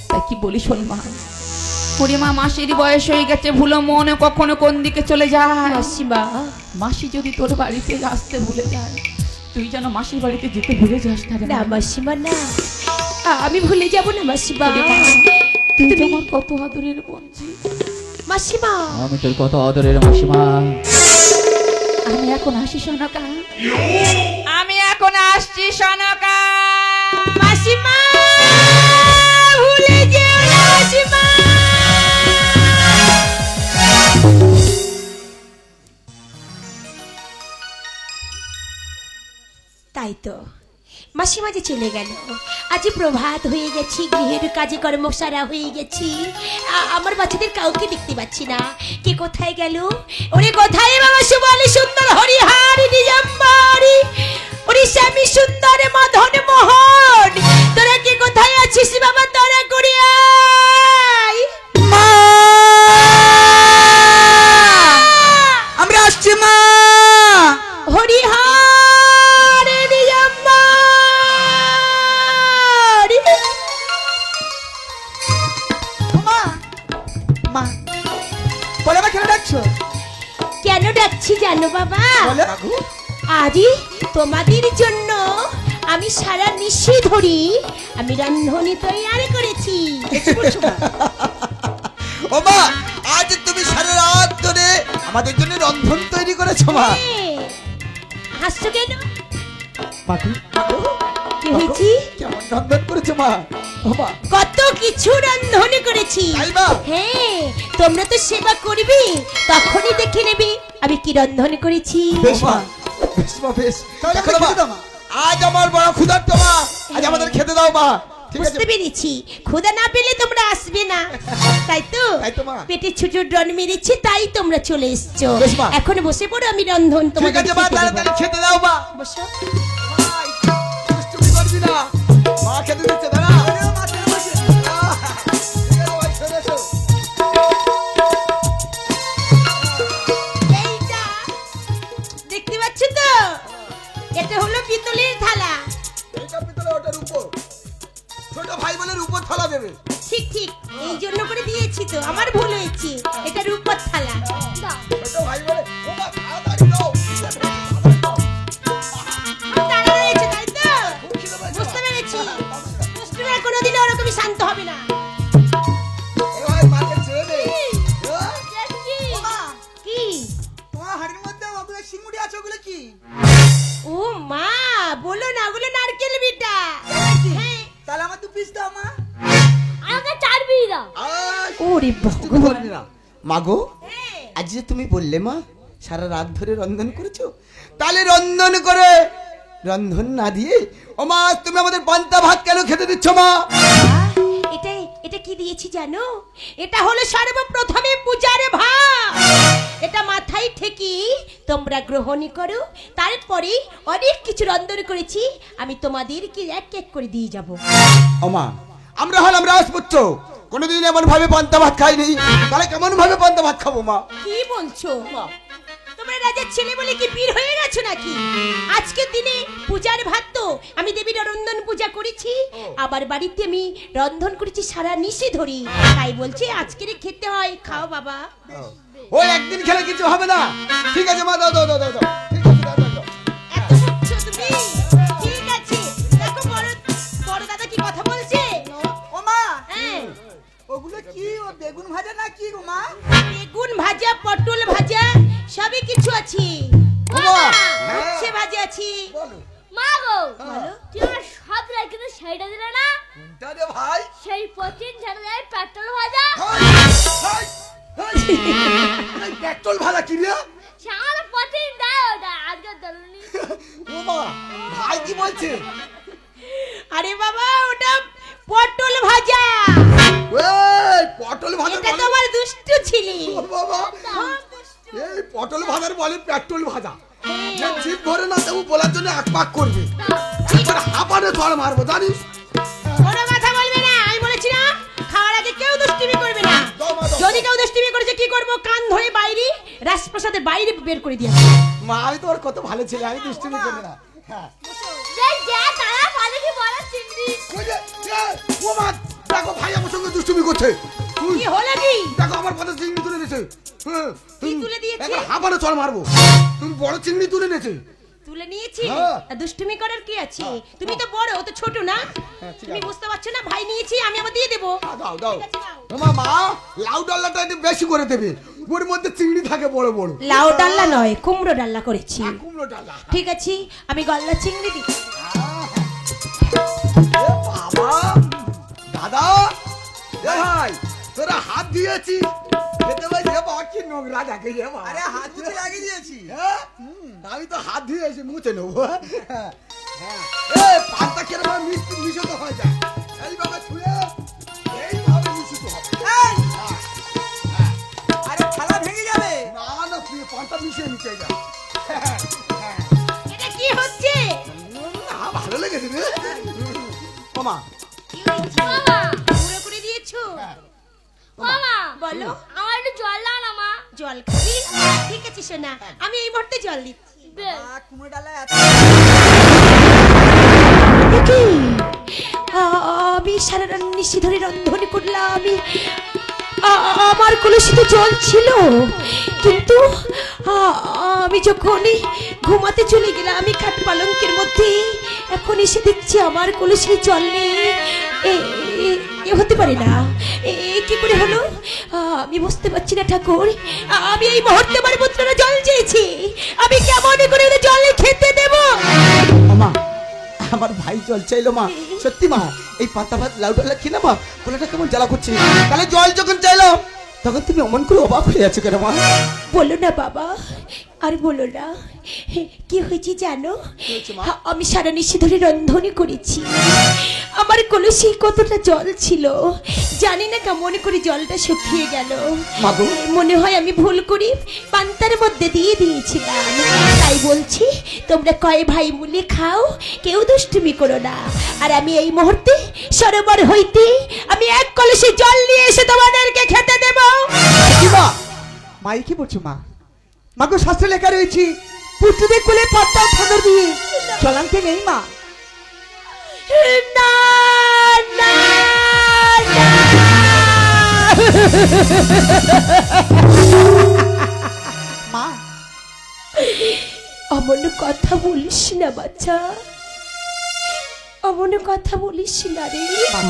তাই কি বলি শোন মা, ওরে মা, মাসির বয়স হয়ে গেছে, ভুলো মনে কখনো কোন দিকে চলে যায়। মাসিমা, মাসি যদি তোর বাড়িতে আসতে ভুলে যায়, তুই যেন মাসির বাড়িতে যেতে ভুলে যাস না রে না মা। মাসিমা, না আমি ভুলে যাব না মাসিমা। ওরে মা, তুই তো আমার কত আদরের বঞ্চি মাসিমা, আমি তোর কত আদরের মাসিমা। আমি এখন আসি সনকা, আমি এখন আসছি সনকা। মাসিমা ভুলে যেও না মাসিমা। তাই তো মাসিমা যে চলে গেল, আজ প্রভাত হয়ে গেছি, গৃহের কাজে কর্ম সারা হয়ে গেছি, আমার বাচ্চাদের কাউকে দেখতে পাচ্ছি না, কে কোথায় গেল? ওরে কোথায় বাবা সুবলি সুন্দর হরিহারি নিজাম্বারি, ওরে স্বামী সুন্দর মদন মোহন, তোরা কে কোথায় আছিস বাবা? তোরা করে আয়। মা, আমরা আসছি মা। হরিহারি নিজাম্বারি। মা, মা, বলে আমাকে কেন ডাকছো? কেন ডাকছি জানো বাবা? বলো। আজই তোমাদের জন্য আমি সারা নিশি ধরি আমি রান্ধনি তৈরি করেছি। ও মা, আজ তুমি সারা রাত ধরে আমাদের জন্য রন্ধন তৈরি করেছো মা। হাসছো কেন? পাখি, কি হয়েছি? কেমন রন্ধন করেছো মা? ও মা, কত কিছু রান্ধনি করেছি। তাই মা? হ্যাঁ, তোমরা তো সেবা করবে, তখনই দেখে নেবে আমি কি রন্ধন করেছি। বেশ মা, বেশ মা, বেশ। দেখো না মা, আজ আমার বড় ক্ষুধার্ত মা, আজ আমাদের খেতে দাও মা। ঠিক আছে? বুঝতে পেরেছি, ক্ষুধা না পেলে তোমরা আসবে না, তাই তো? তাই তো মা। পেটে ছোট ডন মেরেছি, তাই তোমরা চলে এসছো। বেশ মা। এখন বসে পড়ো, আমি রন্ধন ঠিক তোমাদের আছে মা, খেতে দেবো। তাড়াতাড়ি খেতে দাও মা। বসো। ভাই, দুষ্টুমি করবি না। মা খেতে দিচ্ছে, দাঁড়া। ঠিক আছে ভাই, চলে এসো। এইটা দেখতে পাচ্ছ তো, এটা হলো পিতলের থালা। এইটা পিতলে, ওটার উপর। ছোট ভাই বলে রূপোর থালা দেবে। ঠিক ঠিক, এই জন্য করে দিয়েছি তো, আমার ভুল হয়েছে। এটা রূপার থালা। ছোট ভাই বলে ও মা তাড়াতাড়ি দাও। দাঁড়া রয়েছে, তাই তো? বুঝতে পেরেছি। দুষ্টুরা কোনোদিনও ওরকমই শান্ত হবে না। এ ভাই মাকে ছেড়ে দে। কি? তোমার হাড়ির মধ্যে ওগুলো সিঙ্গুড়ি আছে, ওগুলো কি? ও মা, বলো না, ওগুলো নারকেল বিটা। হ্যাঁ। তাহলে আমার 2 পিস দাও মা। আমাকে 4 বিড়ি দাও। ওরে ভগবান। মাগো, হ্যাঁ। আজ যে তুমি বললে মা সারা রাত ধরে রন্ধন করেছো, তাহলে রন্ধন করে রন্ধন না দিয়ে ও মা তুমি আমাদের পান্তা ভাত কেন খেতে দিচ্ছ মা? এটা এটা কি দিয়েছি জানো? এটা হলো সর্বপ্রথমে পূজার ভাত। এটা মাথায় ঠেকি তোমরা গ্রহণ করো, তারপরে অনেক কিছু রন্ধন করেছি, আমি তোমাদেরকে এক এক করে দিয়ে যাব। ও মা, আমরা হলাম রাজপুত্র, কোনোদিন এমন ভাবে পান্তা ভাত খাইনি, তাহলে কেমন ভাবে পান্তা ভাত খাবো মা? কি বলছো? তোমরা রাজার ছেলে বলে কি বীর হয়ে গেছো নাকি? আজকের দিনে পূজার ভাত তো আমি দেবীর রন্ধন পূজা করেছি, আবার বাড়িতে আমি রন্ধন করেছি সারা নিশি ধরি, তাই বলছি আজকের খেতে হয়। খাও বাবা। ও একদিন খেলে কিছু হবে না। ঠিক আছে মা, দাও দাও দাও দাও দাও। ঠিক আছে দাও দাও দাও। এত বুঝছো তুমি? ঠিক আছে, দেখো বড় বড় দাদা কি কথা বলছে। ও মা, হ্যাঁ, ওগুলো কি? ও বেগুন ভাজা না কি গো মা? বেগুন ভাজা, পটল ভাজা, সবই কিছু আছে। বাবা, উচ্ছে ভাজা আছে। বলো। মা গো, তুই আমার সব রাখি তো সেইটা দিলে না? কোনটা রে ভাই? সেই প্রতিদিন ঝাড়া যায় পেট্রোল ভাজা। Hi, hi, hi. এই পেট্রোল ভাড়া কি রে? আমার প্রতিদিন দেয় ওটা, আজকে দলনি। ও মা, ভাই কি বলছে? আরে বাবা, ওটা পটল ভাজা। এই পটল ভাজা এটা বলে? তোমার দুষ্টু ছিলি। ও বাবা, এই পটল ভাজার বলে পেট্রোল ভাজা। যে জিভ ভরে না দেবো বলার জন্য এক পাক করবে, একবার হাঁপানে ঝড় মারবো জানিস? কোনো কথা বলবে না, আমি বলেছি না খাওয়ার আগে কেউ দুষ্টুমি করবে না। দাও মা, দাও। যদি কেউ দুষ্টুমি করেছে কি করব? কান ধরে বাইরে, রাজপ্রাসাদের বাইরে বের করে দিয়ে মা আমি তোমার কত ভালো ছেলে, আমি দুষ্টুমি করি না। হ্যাঁ। দেখ যা তারা ভালো কি বড় চিংড়ি। ওই যে, ও মা, দেখো ভাই আমার সঙ্গে দুষ্টুমি করছে। তুই কি হলো কি? দেখো আমার পাতে চিংড়ি তুলে দিয়েছে। হ্যাঁ, কি তুলে দিয়েছে? একবার হাঁপানে চড় মারবো। তুমি বড় চিংড়ি তুলে নিয়েছে। তুলে নিয়েছি। হ্যাঁ। আর দুষ্টুমি করার কি আছে? তুমি তো বড়, ও তো ছোট না। ঠিক তুমি আছে। বুঝতে পারছো না? ভাই নিয়েছি, আমি আবার দিয়ে দেবো। দাও দাও। ঠিক আছে, দাও। ও মা, মা লাউ ডাল্লাটা একটু বেশি করে দেবে, ওর মধ্যে চিংড়ি থাকে বড় বড়। লাউ ডাল্লা নয়, কুমড়ো ডাল্লা করেছি। কুমড়ো ডাল্লা। ঠিক আছে, আমি গলদা চিংড়ি দিচ্ছি। এ বাবা, দাদা, এ ভাই তোরা হাত দিয়েছিস খেতে ভাই, এ বাবা কি নোংরা দেখে এ বাবা। আরে হাত ধুতে লাগিয়ে দিয়েছি। হ্যাঁ? আমি তো হাত দিয়েছি, মুছে নেবো। হ্যাঁ, হ্যাঁ। এ পান্তা কিরকম মিশিত হয়ে যায়, এইভাবে ছুঁয়ে এইভাবে মিশিত হবে। এই, হ্যাঁ, হ্যাঁ। আরে থালা ভেঙে যাবে। না না, তুই পান্তা মিশিয়ে নিতে যা। হ্যাঁ, হ্যাঁ। এটা কি হচ্ছে? ভালো লেগেছে রে। মামা, কি হয়েছে? মামা, পুরো করে দিয়েছো? মামা বলো। আমার একটু জল দাও না মা। জল খাবি? ঠিক আছে সোনা, আমি এই মুহূর্তে জল দিচ্ছি। বেশ। মা, কুমড়ো ডালা এত দেখি, আমি সারা রাত নিশি ধরে রন্ধন করলাম। আমার কলসিতে জল ছিল, কিন্তু আমি যখনই ঘুমাতে চলে গেলাম আমি খাট পালঙ্কের মধ্যে, এখন এসে দেখছি আমার কলসি জল নেই। এ হতে পারে না, কি করে হলো? আমি বুঝতে পারছি না ঠাকুর। আমি এই মুহূর্তে আমার পুত্ররা জল চেয়েছি, আমি কেমন করে ওদের জল খেতে দেবো? মামা, আমার ভাই জল চাইলো মা। সত্যি মা, এই পাতা ভাত লাউ ডাল্লা খেলে মা গলাটা কেমন জ্বালা করছে। তাহলে জল যখন চাইলাম তখন তুমি অমন করে অবাক হয়ে আছো কেন মা? বলো না বাবা, আর বলো না। কি হয়েছে জানো? আমি সারা নিশি ধরে রন্ধন করেছি, আমার কলসি কতটা জল ছিল জানি না, কেমন করে জলটা শুকিয়ে গেল। মাগো। মনে হয় আমি ভুল করি পান্তার মধ্যে দিয়ে দিয়েছিলাম। তাই বলছি তোমরা কয় ভাই মিলে খাও, কেউ দুষ্টুমি করো না। আর আমি এই মুহূর্তে সরোবর হইতে আমি এক কলসি জল নিয়ে এসে তোমাদেরকে খেতে দেব। কি মা? মাই কি বলছো মা? মাগো শাস্ত্রে লেখা রয়েছে পুত্রদের কোলে পাত্তা ফাদর দিয়ে জলান্তে নেই মা। না না মা অমন কথা বলিস না বাচ্চা, অমন কথা বলিস না রে।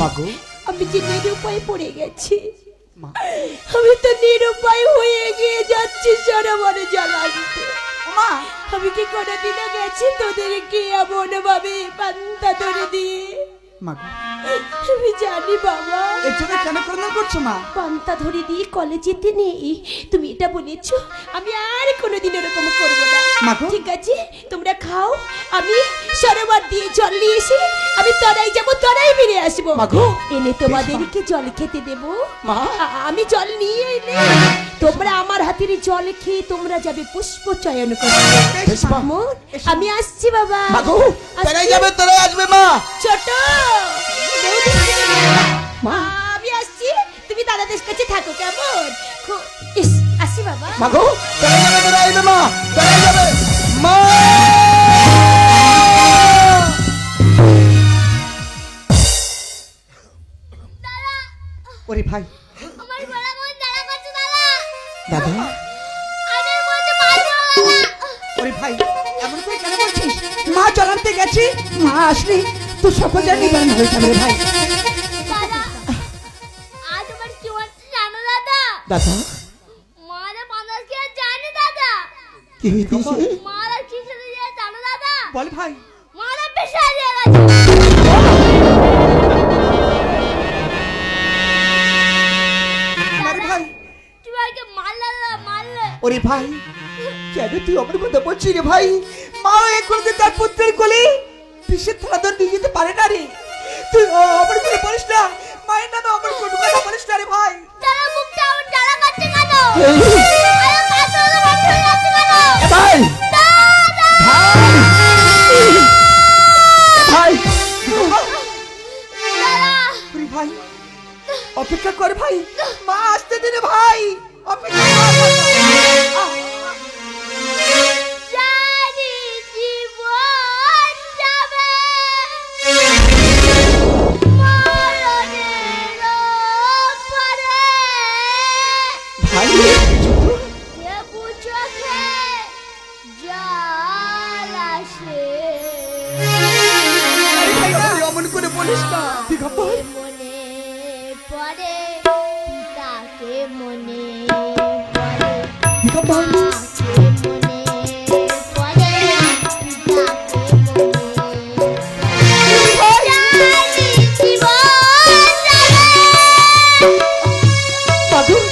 মা গো আমি যে নিরুপায় পড়ে গেছি, মা আমি তো নিরুপায় হয়ে গিয়ে যাচ্ছি সরোবরে জল আনতে। মা আমি কি কোনোদিনও গেছি তোদেরকে এমন ভাবে পান্তা ধরে দিয়ে? মা গো আমি জানি বাবা, এর জন্য কেন করোনা করছো মা? পান্তা ধরে দিয়ে কলেজেতে নেই, তুমি এটা বলেছো, আমি আর কোনোদিন এরকম করবো না। মাগো। ঠিক আছে, তোমরা খাও, আমি সরোবর দিয়ে জল নিয়ে এসে আমি তরাই যাবো, তরাই ফিরে আসবো। মাগো। এনে তোমাদেরকে জল খেতে দেবো। মা। আমি জল নিয়ে এলে তোমরা আমার হাতের জল খেয়ে তোমরা যাবে পুষ্প চয়ন করতে। বেশ মা। মামুন, আমি আসছি বাবা। মা গো আসছি। তারাই যাবে, তারাই আসবে মা। ছোট বৌদি, মা। আমি আসছি, তুমি দাদাদের কাছে থাকো কেমন? ইস, আসি বাবা। মা গো তারাই যাবে, তারাই আসবে মা, তারাই যাবে মা। ওরে ভাই আমার গলা মন জ্বালা করছে দাদা। দাদা আমি বলতে পারবো না দাদা। ওরে ভাই এমন করে কেন বলছিস? মা জানাতে গেছি, মা আসলে তো সকল জানি বান হয়ে যাবে রে ভাই। দাদা, আজ আমার কি হচ্ছে জানো দাদা? দাদা মারা বাঁধাস কি আর জানে দাদা? কি হইতেছে? মারা কি সাথে যায় জানো দাদা? বল ভাই। মারা পেশা দিয়ে গেছে। আরে ভাই তুই আগে মারলে দাদা, মারলে। ওরে ভাই কেন তুই আমার কথা বলছিস রে ভাই? মা এখন যে তার পুত্রের কোলে বিষের থালা ধরে নিয়ে যেতে পারে না রে। তুই আমার কথা বলিস না, মায়ের নামে আমার কোনো কথা বলিস না রে ভাই। দাদা মুখটা আমার জ্বালা করছে কেন? আরে মাথা তো বন্ধ হয়ে যাচ্ছে কেন? ভাই ভাই দাদা, ওরে ভাই অপেক্ষা কর ভাই, মা আসতে দে রে ভাই, অপেক্ষা কর। জানি জীবন যাবে মরণের পরে। ভাই দেবু চোখে জল আসে। আরে ভাই তুই অমন করে বলিস না দিগম্বর। মনে পড়ে পিতাকে, মনে পড়ে দিগম্বর মাকে, মনে পড়ে পিতাকে, মনে জানি জীবন যাবে। পাগল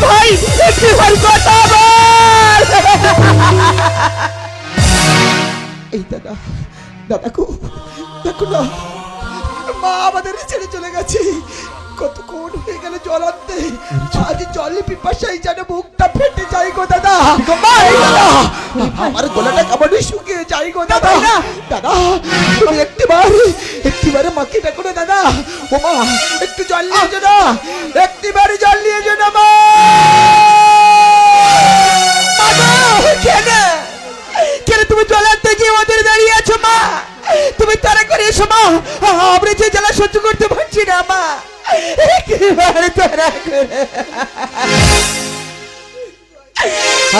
ভাই একটিবার কথা বল। এই দাদা, দাদা গো, দেখো না মা আমাদের ছেড়ে চলে গেছে। কতক্ষণ হয়ে গেল জল আনতে, আজ জলে পিপাসায় যেন মুখটা ফেটে যায় গো দাদা। এই দাদা, আমার গলাটা কেমন শুকিয়ে যায় গো দাদা। দাদা তুমি একটিবারে মাকে ডাকো না দাদা। ও মা একটু জল নিয়ে এসো না, একটিবারে জল নিয়ে এসো না মা। কেন কেন তুমি জল আনতে গিয়ে ওদের দাঁড়িয়ে আছো মা? তুমি তারা করে এসো মা, আমরা যে জ্বালা সহ্য করতে পারছি না মা। একেবারে তারা করে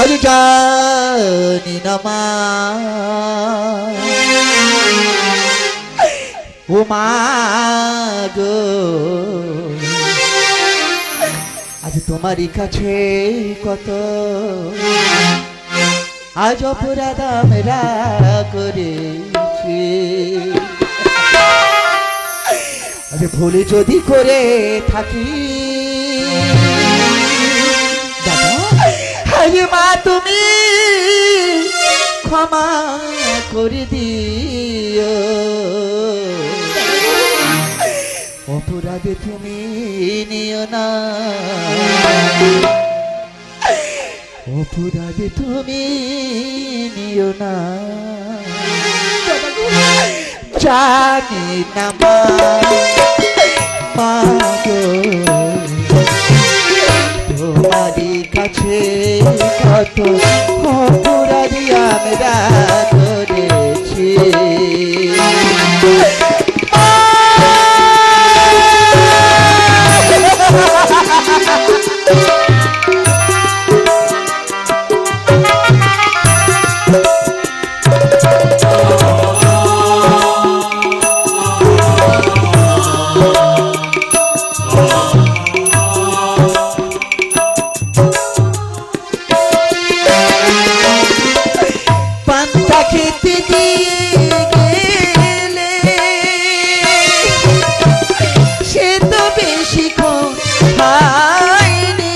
আজ জানি না মা, ও মা গো, আজ তোমারই কাছে কত আজ অপরাধ আমরা করেছি। আজ ভুলে যদি করে থাকি দাদা, আরে মা তুমি ক্ষমা করে দিও। অপরাধে তুমি নিও না, অপরাধে তুমি নিও না। জানি না মা, মা গো, তোমারই কাছে কত অপরাধী আমরা করেছি। পান্তা খেতে গেলে সে তো বেশি খায়নি।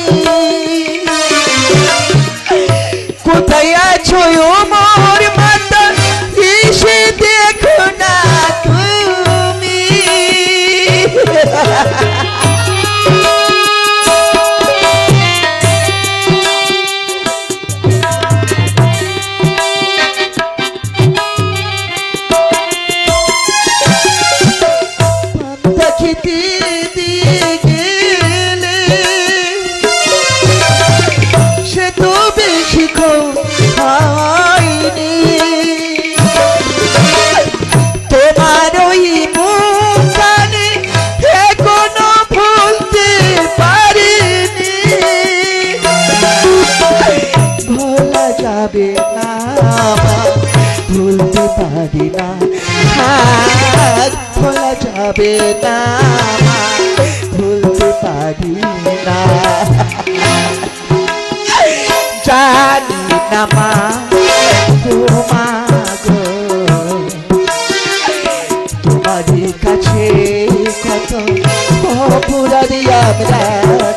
কোথায় আছো ও মোর মাতা, এসে দেখো না তুমি। খেতে দিয়ে গেলে সে তো বেশি খায়নি। তোমার ওই মুখানে এখনো ভুলতে পারিনি। ভোলা যাবে না, ভুলতে পারি না, ভোলা যাবে না, ভুলতে পারি না। জানি না মা, ও মা গো, তোমারই কাছে কত অপরাধী আমরা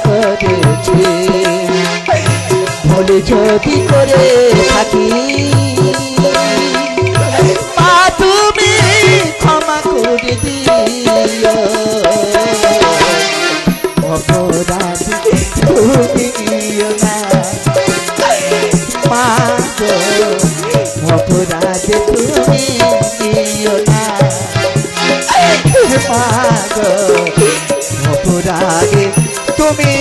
করেছি। ভুলে যদি করে থাকি মা তুমি ক্ষমা করে দিও। অপরাধ তুমি নিও না মা গো, অপরাধ তুমি নিও না মা গো, অপরাধ তুমি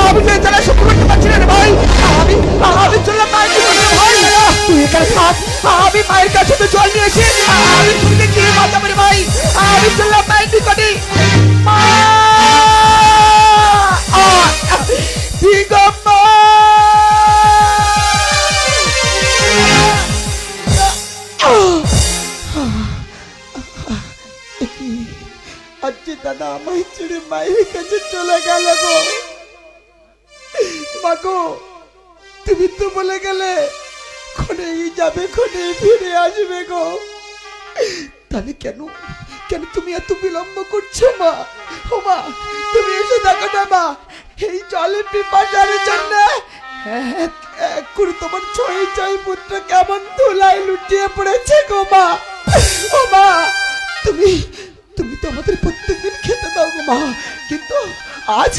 আমি জ্বালা সহ্য করতে পারছি না রে ভাই। আমি চললাম মায়ের নিকটে ভাই। তুই এখানে থাক, আমি মায়ের কাছে তো জল নিয়ে এসে আমি শুনতে গিয়ে বাঁচাবো রে ভাই। আমি চললাম মায়ের নিকটে। মা আজকে দাদা আমায় ছেড়ে মায়ের কাছে চলে গেল গো। মা গো, তুমি তো বলে গেলে ক্ষণেই যাবে, ক্ষণেই ফিরে আসবে গো। তাহলে কেন কেন তুমি এত বিলম্ব করছো মা? ও মা, তুমি এসে দেখো না মা, এই জলের পিপাসার জন্য এক এক করে তোমার ছয় ছয় পুত্র কেমন ধুলায় লুটিয়ে পড়েছে গো মা। ও মা, তুমি তুমি তো আমাদের প্রত্যেকদিন খেতে দাও গো মা, কিন্তু আজ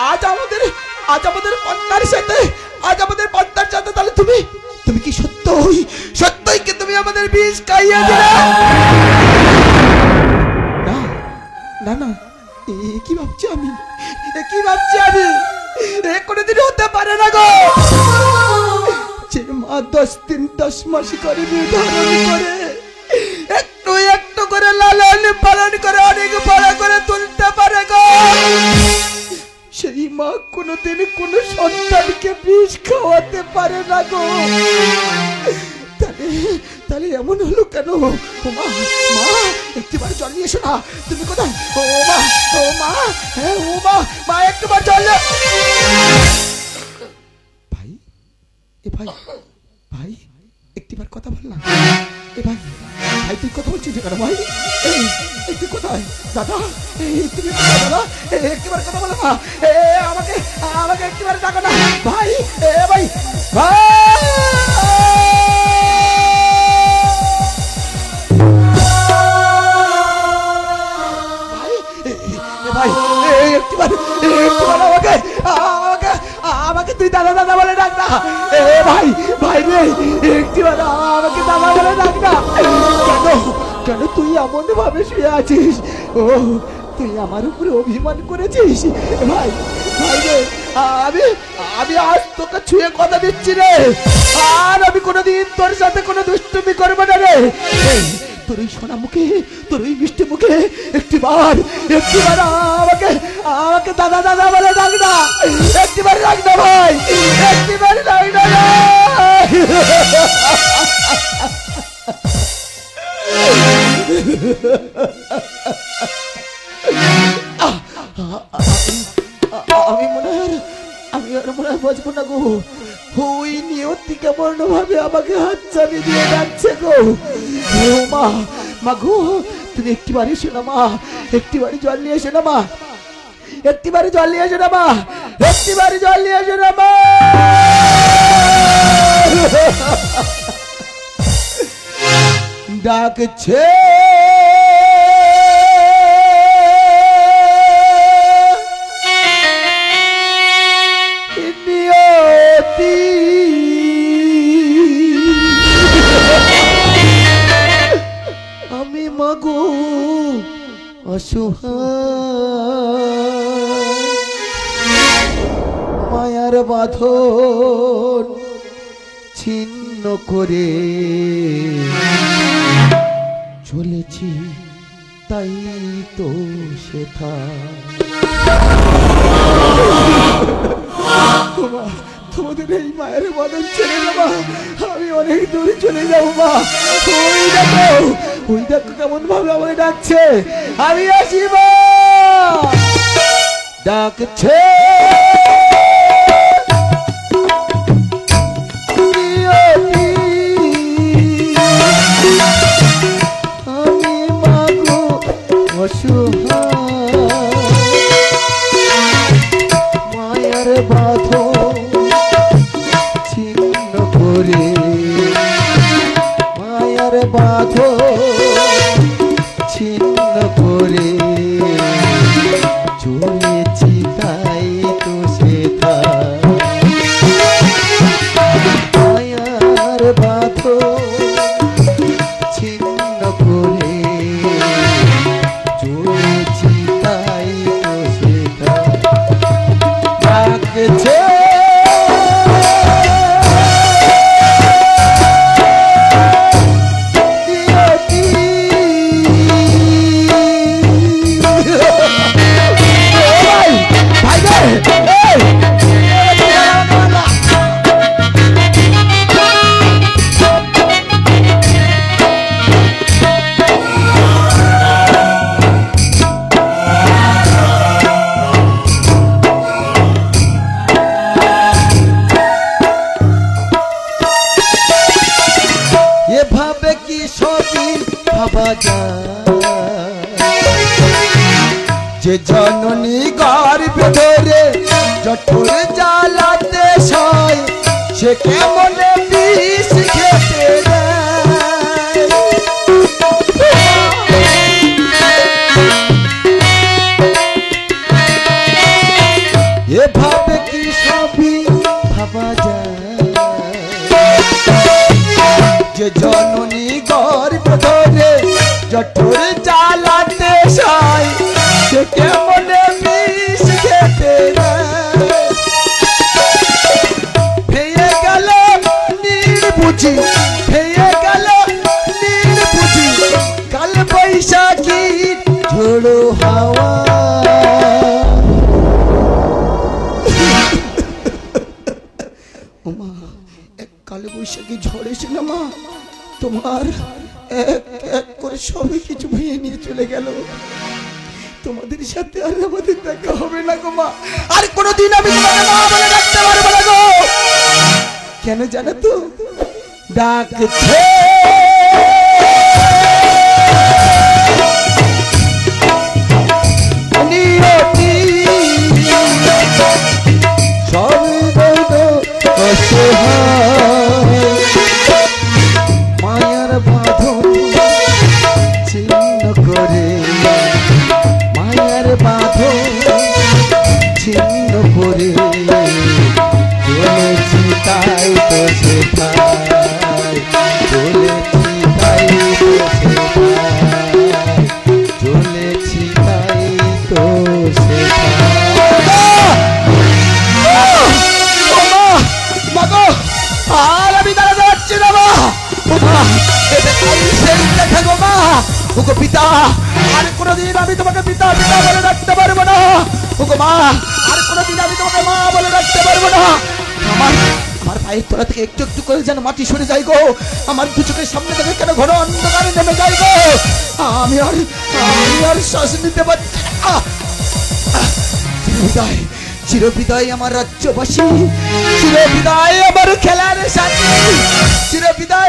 আজ আমাদের পদ্মার সাথে তাহলে তুমি তুমি কি সত্যই কি তুমি আমাদের বিষ খাইয়ে দিলে? না না না, কি ভাবছি আমি, কোনোদিন হতে পারে না গো। যে মা 10 দিন 10 মাস করে ধারণ করে একটু একটু করে লালন পালন করে অনেক বড় করে তুলতে পারে গো, সেই মা কোনোদিন কোনো সন্তানকে বিষ খাওয়াতে পারে না গো। তাহলে এমন হলো কেন? ও মা, একটিবার জল নিয়ে এসো না। তুমি কোথায়? ও মা, হ্যাঁ ও মা একটিবার জল। ভাই, এ ভাই একটিবার কথা বল না। এ ভাই তুই কথা বলছিস কেন ভাই? তুই কোথায়? দাদা তুমি কোথায় দাদা? একটিবার কথা বলো না। আমাকে একটিবার ডাকো না ভাই। ভাই আমাকে তুই দাদা দাদা বলে ডাক না। ভাই রে, একটিবার আমাকে দাদা বলে ডাক না। কেন তুই এমন ভাবে শুয়ে আছিস? ও তুই আমার উপরে অভিমান করেছিস? ভাই রে, আমি আজ তোকে ছুঁয়ে কথা দিচ্ছি রে, আর আমি কোনোদিন তোর সাথে কোনো দুষ্টুমি করবো না রে। তোর ওই সোনা মুখে, তোর ওই মিষ্টি মুখে একটিবার আমাকে দাদা দাদা বলে ডাক না। একটিবার ডাক না ভাই, একটিবার ডাক না। আমি আর মনে হয় বাঁচবো না গো। ওই নিয়তি কেমন ভাবে আমাকে হাতছানি দিয়ে ডাকছে গো। মা গো, তুমি একটিবার এসো না মা, একটিবারে জল নিয়ে এসো না মা, একটিবারে জল নিয়ে এসো না মা, একটিবারে জল নিয়ে এসো না মা। ডাকছে নিয়তি, আমি মাগো অসহায়, মায়ার বাঁধন ছিন্ন করে চলেছি, তাই তো সেথা। তোমাদের এই মায়ের বাঁধন ছেড়ে যাবা, আমি অনেক দূরে চলে যাবো মা। ওই দেখো কেমন ভাবে আমাকে ডাকছে। আমি আসি মা, ডাকছে আমি মাগো অসহায়, মায়ার বাঁধন ছিন্ন করে, মায়ার বাঁধন ছিন্ন করে চলেছি, তাই তো সেটা। মায়ার বাঁধন ছিন্ন করে চলেছি, তাই তো সেটা। ডাকছে এভাবে কি সবই ভাবা যায়? যে জননী গর্ভ ধরে জঠর জ্বালাতে সয় সে কেমন বিষ খেতে দেয়। এভাবে কি সবই ভাবা যায় যে জননী গর্ভ ধরে জঠর জ্বালাতে সয় সে কেমন বিষ খেতে দেয়। ভেয়ে গেল নির্বুঝি ভেয়ে গেল নির্বুঝি কাল বৈশাখী ঝোড়ো হাওয়া। ওমা এক কাল বৈশাখী ঝড় এসেছিল মা, তোমার এক এক করে সবই কিছু ভেঙে নিয়ে চলে গেল। তোমাদের সাথে আর আমাদের দেখা হবে না গো মা, আর কোনোদিন আমি তোমাকে মা বলে ডাকতে পারবো না গো। কেন জানো তো? ডাকছে নিয়তি মায়ার বাঁধন ছিন্ন করে মায়ার বাঁধন ছিন্ন করে চলেছি তাই তো সেটাই চলেছি তাই তো সেটাই চলেছি তাই তো সেটাই। আর আমি দাঁড়াতে পারছি না মা, দেখা গো মা। ওগো পিতা, আর কোনোদিন আমি তোমাকে পিতা পিতা বলে রাখতে পারবো না। ওগো মা, আর কোনোদিন আমি তোমাকে মা বলে রাখতে পারবো না। আমার আমার পায়ের তলা থেকে একটু একটু করে যেন মাটি সরে যাই গো। আমার দু চোখের সামনে থেকে কেন ঘন অন্ধকারে নেমে যাই গো। আমি আর শ্বাস নিতে পারছি না। চিরবিদায় চিরবিদায় আমার রাজ্যবাসী, চিরবিদায় আমার খেলার সাথী, চিরবিদায়